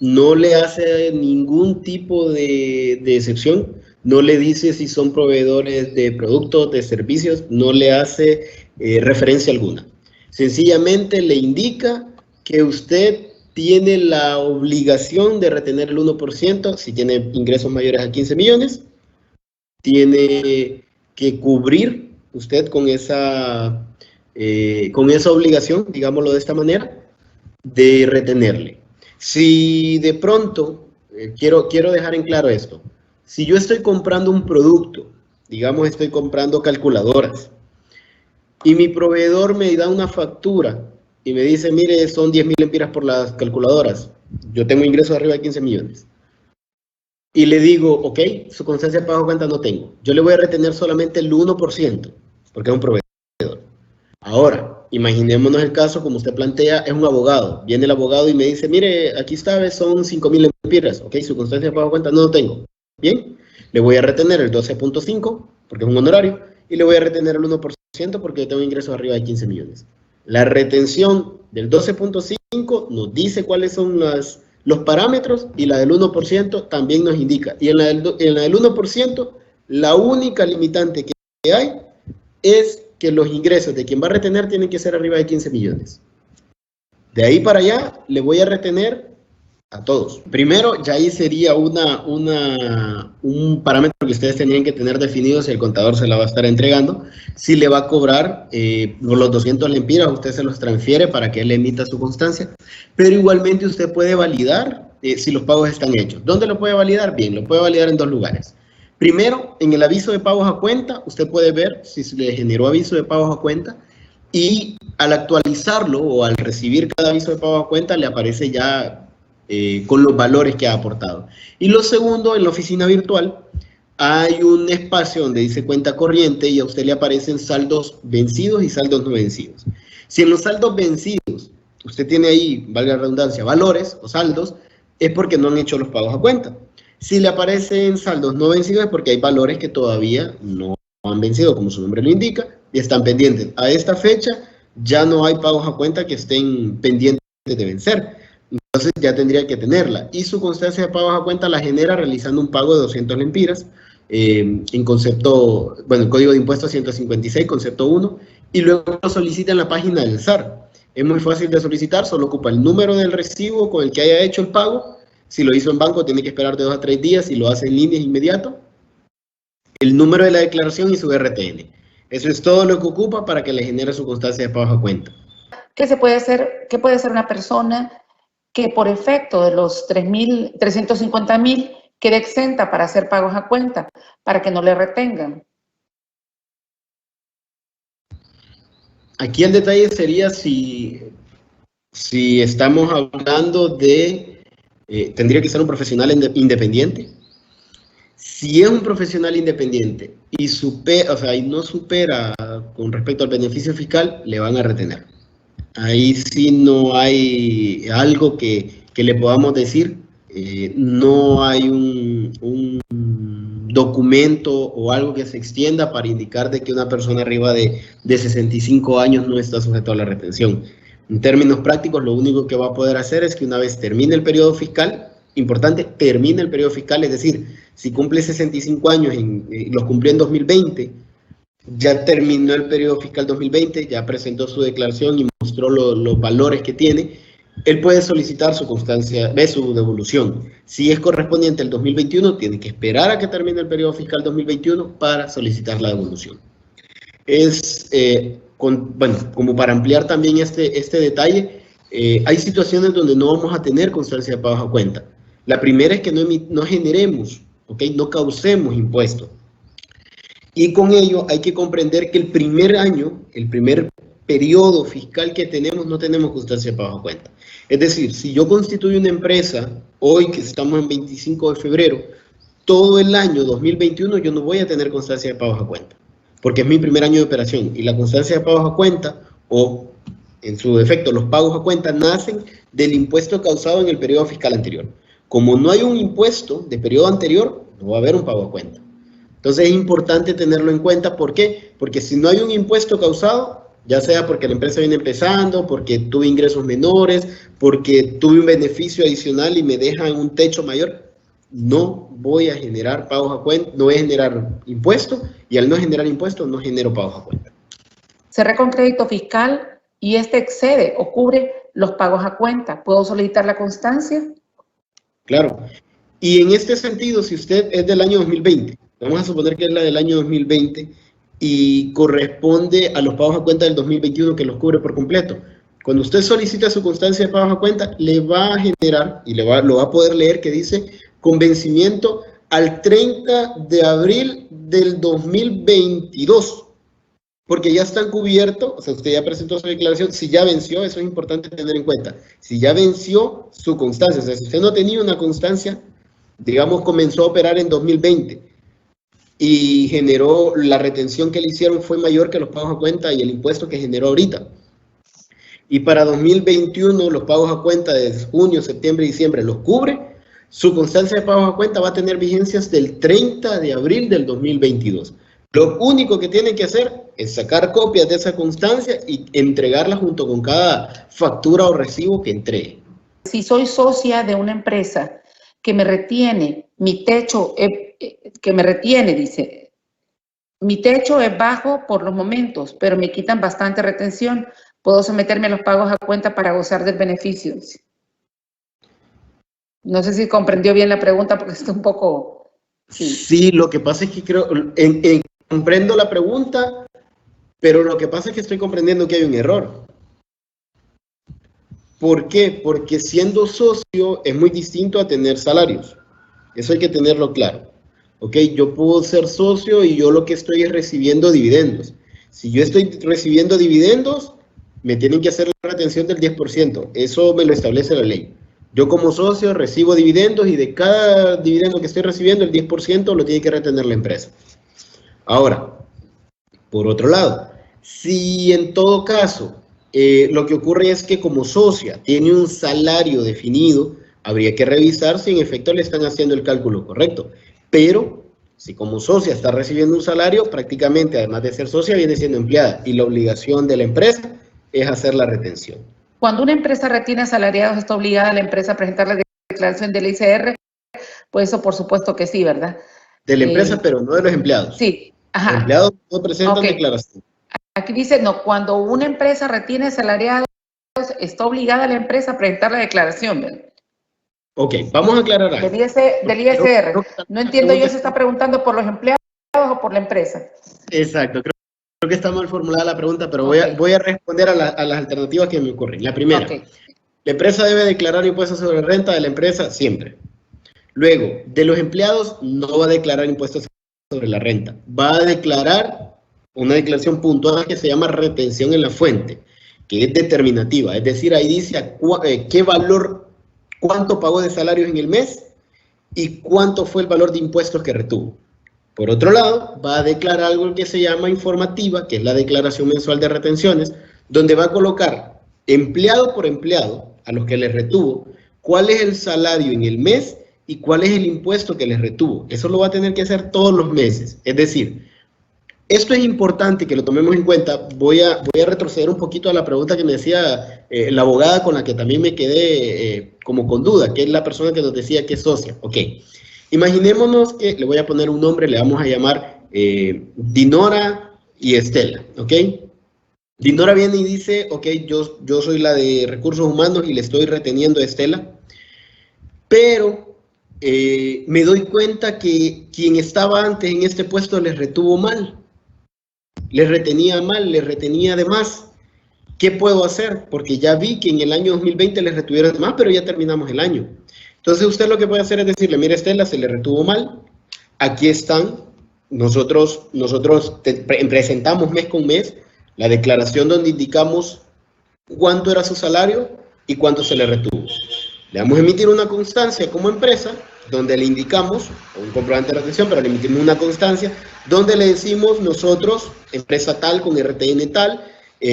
No le hace ningún tipo de excepción. No le dice si son proveedores de productos, de servicios. No le hace referencia alguna. Sencillamente le indica que usted tiene la obligación de retener el 1%, si tiene ingresos mayores a 15 millones, tiene que cubrir usted con esa obligación, digámoslo de esta manera, de retenerle. Si de pronto, quiero dejar en claro esto, si yo estoy comprando un producto, digamos estoy comprando calculadoras, y mi proveedor me da una factura y me dice, mire, son 10.000 lempiras por las calculadoras, yo tengo ingresos arriba de 15 millones, y le digo, ok, su constancia de pago a cuenta no tengo, yo le voy a retener solamente el 1%, porque es un proveedor. Ahora, imaginémonos el caso, como usted plantea, es un abogado. Viene el abogado y me dice, mire, aquí está, son 5.000 lempiras. Ok, su constancia de pago a cuenta no lo tengo. Bien, le voy a retener el 12.5 porque es un honorario y le voy a retener el 1% porque tengo ingresos arriba de 15 millones. La retención del 12.5 nos dice cuáles son los parámetros y la del 1% también nos indica. Y en la del 1%, la única limitante que hay es que los ingresos de quien va a retener tienen que ser arriba de 15 millones. De ahí para allá le voy a retener a todos. Primero, ya ahí sería un parámetro que ustedes tendrían que tener definido si el contador se la va a estar entregando. Si le va a cobrar los 200 lempiras, usted se los transfiere para que él emita su constancia. Pero igualmente usted puede validar si los pagos están hechos. ¿Dónde lo puede validar? Bien, lo puede validar en dos lugares. Primero, en el aviso de pagos a cuenta, usted puede ver si se le generó aviso de pagos a cuenta y al actualizarlo o al recibir cada aviso de pago a cuenta le aparece ya con los valores que ha aportado. Y lo segundo, en la oficina virtual hay un espacio donde dice cuenta corriente y a usted le aparecen saldos vencidos y saldos no vencidos. Si en los saldos vencidos usted tiene ahí, valga la redundancia, valores o saldos, es porque no han hecho los pagos a cuenta. Si le aparecen saldos no vencidos es porque hay valores que todavía no han vencido, como su nombre lo indica, y están pendientes. A esta fecha ya no hay pagos a cuenta que estén pendientes de vencer. Entonces ya tendría que tenerla. Y su constancia de pagos a cuenta la genera realizando un pago de 200 lempiras en concepto, bueno, el código de impuestos 156, concepto 1, y luego lo solicita en la página del SAR. Es muy fácil de solicitar, solo ocupa el número del recibo con el que haya hecho el pago. Si lo hizo en banco, tiene que esperar de 2 a 3 días. Si lo hace en línea, es inmediato. El número de la declaración y su RTN. Eso es todo lo que ocupa para que le genere su constancia de pagos a cuenta. ¿Qué puede hacer una persona que por efecto de los 350.000 quede exenta para hacer pagos a cuenta, para que no le retengan? Aquí el detalle sería si estamos hablando de, tendría que ser un profesional independiente. Si es un profesional independiente y no supera con respecto al beneficio fiscal, le van a retener. Ahí sí no hay algo que le podamos decir. No hay un documento o algo que se extienda para indicar de que una persona arriba de 65 años no está sujeto a la retención. En términos prácticos, lo único que va a poder hacer es que una vez termine el periodo fiscal, importante, termine el periodo fiscal, es decir, si cumple 65 años, los cumplió en 2020, ya terminó el periodo fiscal 2020, ya presentó su declaración y mostró los valores que tiene, él puede solicitar su constancia de su devolución. Si es correspondiente al 2021, tiene que esperar a que termine el periodo fiscal 2021 para solicitar la devolución. Bueno, como para ampliar también este detalle, hay situaciones donde no vamos a tener constancia de pagos a cuenta. La primera es que no generemos, ¿okay? No causemos impuestos. Y con ello hay que comprender que el primer año, el primer periodo fiscal que tenemos, no tenemos constancia de pagos a cuenta. Es decir, si yo constituyo una empresa, hoy que estamos en 25 de febrero, todo el año 2021 yo no voy a tener constancia de pagos a cuenta, porque es mi primer año de operación. Y la constancia de pagos a cuenta, o en su defecto los pagos a cuenta, nacen del impuesto causado en el periodo fiscal anterior. Como no hay un impuesto de periodo anterior, no va a haber un pago a cuenta. Entonces es importante tenerlo en cuenta. ¿Por qué? Porque si no hay un impuesto causado, ya sea porque la empresa viene empezando, porque tuve ingresos menores, porque tuve un beneficio adicional y me dejan un techo mayor, no voy a generar pagos a cuenta, no voy a generar impuestos, y al no generar impuestos no genero pagos a cuenta. Cerré con crédito fiscal y este excede o cubre los pagos a cuenta. ¿Puedo solicitar la constancia? Claro. Y en este sentido, si usted es del año 2020, vamos a suponer que es la del año 2020 y corresponde a los pagos a cuenta del 2021 que los cubre por completo, Cuando usted solicita su constancia de pagos a cuenta, le va a generar, y lo va a poder leer, que dice, con vencimiento al 30 de abril del 2022, porque ya están cubiertos, o sea, usted ya presentó su declaración, si ya venció, eso es importante tener en cuenta, si ya venció su constancia, o sea, si usted no tenía una constancia, digamos, comenzó a operar en 2020, y generó, la retención que le hicieron fue mayor que los pagos a cuenta y el impuesto que generó ahorita. Y para 2021 los pagos a cuenta de junio, septiembre y diciembre los cubre, su constancia de pagos a cuenta va a tener vigencias del 30 de abril del 2022. Lo único que tienen que hacer es sacar copias de esa constancia y entregarla junto con cada factura o recibo que entregue. Si soy socia de una empresa que me retiene, mi techo, dice, mi techo es bajo por los momentos, pero me quitan bastante retención. ¿Puedo someterme a los pagos a cuenta para gozar del beneficio? No sé si comprendió bien la pregunta porque está un poco... Sí, lo que pasa es que creo, comprendo la pregunta, pero lo que pasa es que estoy comprendiendo que hay un error. ¿Por qué? Porque siendo socio es muy distinto a tener salarios. Eso hay que tenerlo claro. ¿Ok? Yo puedo ser socio y yo lo que estoy es recibiendo dividendos. Si yo estoy recibiendo dividendos, me tienen que hacer la retención del 10%. Eso me lo establece la ley. Yo como socio recibo dividendos y de cada dividendo que estoy recibiendo, el 10% lo tiene que retener la empresa. Ahora, por otro lado, si en todo caso lo que ocurre es que como socia tiene un salario definido, habría que revisar si en efecto le están haciendo el cálculo correcto. Pero si como socia está recibiendo un salario, prácticamente además de ser socia viene siendo empleada y la obligación de la empresa es hacer la retención. Cuando una empresa retiene asalariados, ¿está obligada la empresa a presentar la declaración del ICR? Pues eso por supuesto que sí, ¿verdad? De la empresa, pero no de los empleados. Sí, ajá. Los empleados no presentan declaración. Aquí dice, no, cuando una empresa retiene asalariados, está obligada la empresa a presentar la declaración, ¿verdad? Ok, vamos a aclarar algo. Del ISR. No entiendo yo si está preguntando por los empleados o por la empresa. Exacto, creo que está mal formulada la pregunta, pero voy a responder a las alternativas que me ocurren. La primera, la empresa debe declarar impuestos sobre renta de la empresa siempre. Luego, de los empleados no va a declarar impuestos sobre la renta. Va a declarar una declaración puntual que se llama retención en la fuente, que es determinativa. Es decir, ahí dice qué valor, cuánto pagó de salarios en el mes y cuánto fue el valor de impuestos que retuvo. Por otro lado, va a declarar algo que se llama informativa, que es la declaración mensual de retenciones, donde va a colocar empleado por empleado a los que les retuvo, cuál es el salario en el mes y cuál es el impuesto que les retuvo. Eso lo va a tener que hacer todos los meses. Es decir, esto es importante que lo tomemos en cuenta. Voy a retroceder un poquito a la pregunta que me decía la abogada con la que también me quedé como con duda, que es la persona que nos decía que es socia. Ok, imaginémonos que le voy a poner un nombre, le vamos a llamar Dinora y Estela, ¿ok? Dinora viene y dice, ok, yo soy la de recursos humanos y le estoy reteniendo a Estela, pero me doy cuenta que quien estaba antes en este puesto les retuvo mal, les retenía mal, les retenía de más. ¿Qué puedo hacer? Porque ya vi que en el año 2020 les retuvieron de más, pero ya terminamos el año. Entonces usted lo que puede hacer es decirle, mire Estela, se le retuvo mal, aquí están, nosotros presentamos mes con mes la declaración donde indicamos cuánto era su salario y cuánto se le retuvo. Le vamos a emitir una constancia como empresa, donde le indicamos, un comprobante de retención, pero le emitimos una constancia, donde le decimos nosotros, empresa tal, con RTN tal,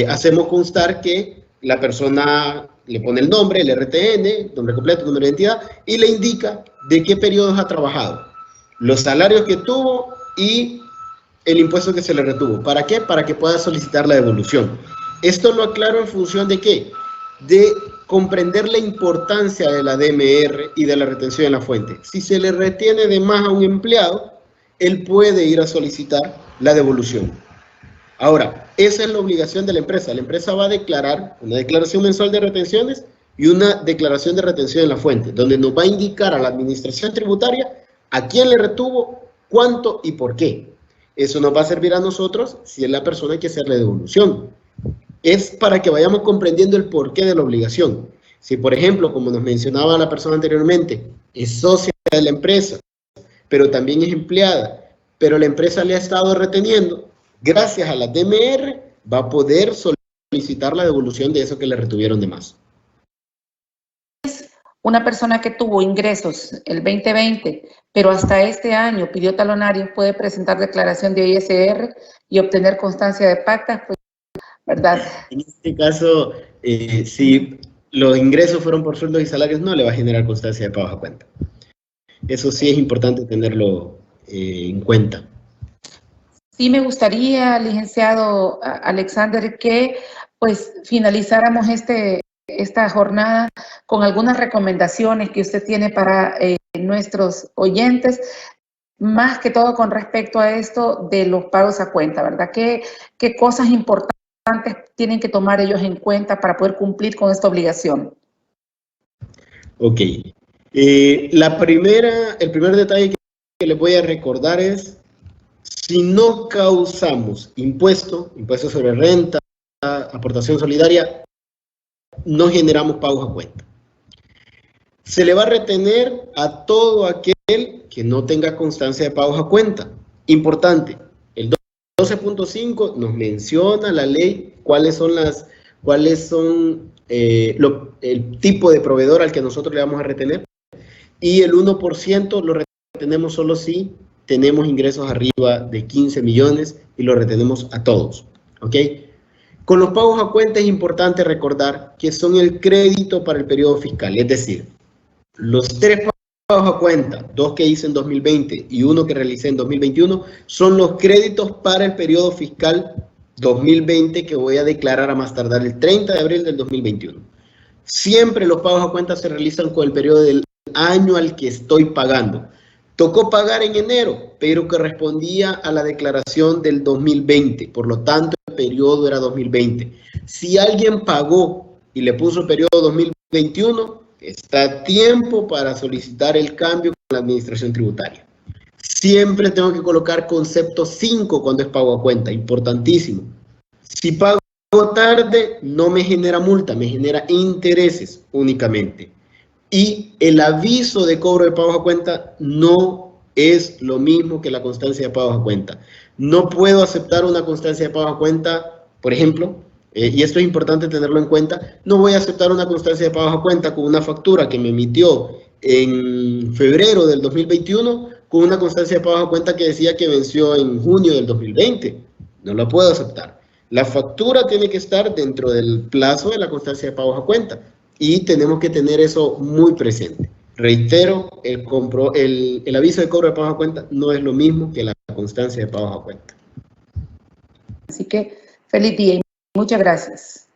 hacemos constar que la persona le pone el nombre, el RTN, nombre completo, número de identidad, y le indica de qué periodos ha trabajado, los salarios que tuvo y el impuesto que se le retuvo. ¿Para qué? Para que pueda solicitar la devolución. Esto lo aclaro en función de ¿qué? De comprender la importancia de la DMR y de la retención en la fuente. Si se le retiene de más a un empleado, él puede ir a solicitar la devolución. Ahora, esa es la obligación de la empresa. La empresa va a declarar una declaración mensual de retenciones y una declaración de retención en la fuente, donde nos va a indicar a la administración tributaria a quién le retuvo, cuánto y por qué. Eso nos va a servir a nosotros si es la persona que hacerle devolución. es para que vayamos comprendiendo el porqué de la obligación. Si, por ejemplo, como nos mencionaba la persona anteriormente, es socia de la empresa, pero también es empleada, pero la empresa le ha estado reteniendo, gracias a la DMR va a poder solicitar la devolución de eso que le retuvieron de más. Una persona que tuvo ingresos el 2020, pero hasta este año pidió talonarios, puede presentar declaración de ISR y obtener constancia de pactas, pues, ¿verdad? En este caso, si los ingresos fueron por sueldos y salarios, no le va a generar constancia de pagos a cuenta. Eso sí es importante tenerlo en cuenta. Sí me gustaría, licenciado Alexander, que pues finalizáramos esta jornada con algunas recomendaciones que usted tiene para nuestros oyentes, más que todo con respecto a esto de los pagos a cuenta, ¿verdad? ¿Qué cosas importantes tienen que tomar ellos en cuenta para poder cumplir con esta obligación? Ok. El primer detalle que les voy a recordar es, si no causamos impuesto sobre renta, aportación solidaria, no generamos pagos a cuenta. Se le va a retener a todo aquel que no tenga constancia de pagos a cuenta. Importante, el 12.5 nos menciona la ley cuáles son el tipo de proveedor al que nosotros le vamos a retener, y el 1% lo retenemos solo si tenemos ingresos arriba de 15 millones y lo retenemos a todos, ¿ok? Con los pagos a cuenta es importante recordar que son el crédito para el periodo fiscal, es decir, los 3 pagos a cuenta, 2 que hice en 2020 y 1 que realicé en 2021, son los créditos para el periodo fiscal 2020 que voy a declarar a más tardar el 30 de abril del 2021. Siempre los pagos a cuenta se realizan con el periodo del año al que estoy pagando. Tocó pagar en enero, pero correspondía a la declaración del 2020, por lo tanto el periodo era 2020. Si alguien pagó y le puso el periodo 2021, está a tiempo para solicitar el cambio con la administración tributaria. Siempre tengo que colocar concepto 5 cuando es pago a cuenta, importantísimo. Si pago tarde, no me genera multa, me genera intereses únicamente. Y el aviso de cobro de pagos a cuenta no es lo mismo que la constancia de pagos a cuenta. No puedo aceptar una constancia de pagos a cuenta, por ejemplo, y esto es importante tenerlo en cuenta, no voy a aceptar una constancia de pagos a cuenta con una factura que me emitió en febrero del 2021 con una constancia de pagos a cuenta que decía que venció en junio del 2020. No la puedo aceptar. La factura tiene que estar dentro del plazo de la constancia de pagos a cuenta y tenemos que tener eso muy presente. Reitero, el aviso de cobro de pagos a cuenta no es lo mismo que la constancia de pagos a cuenta. Así que feliz día y muchas gracias.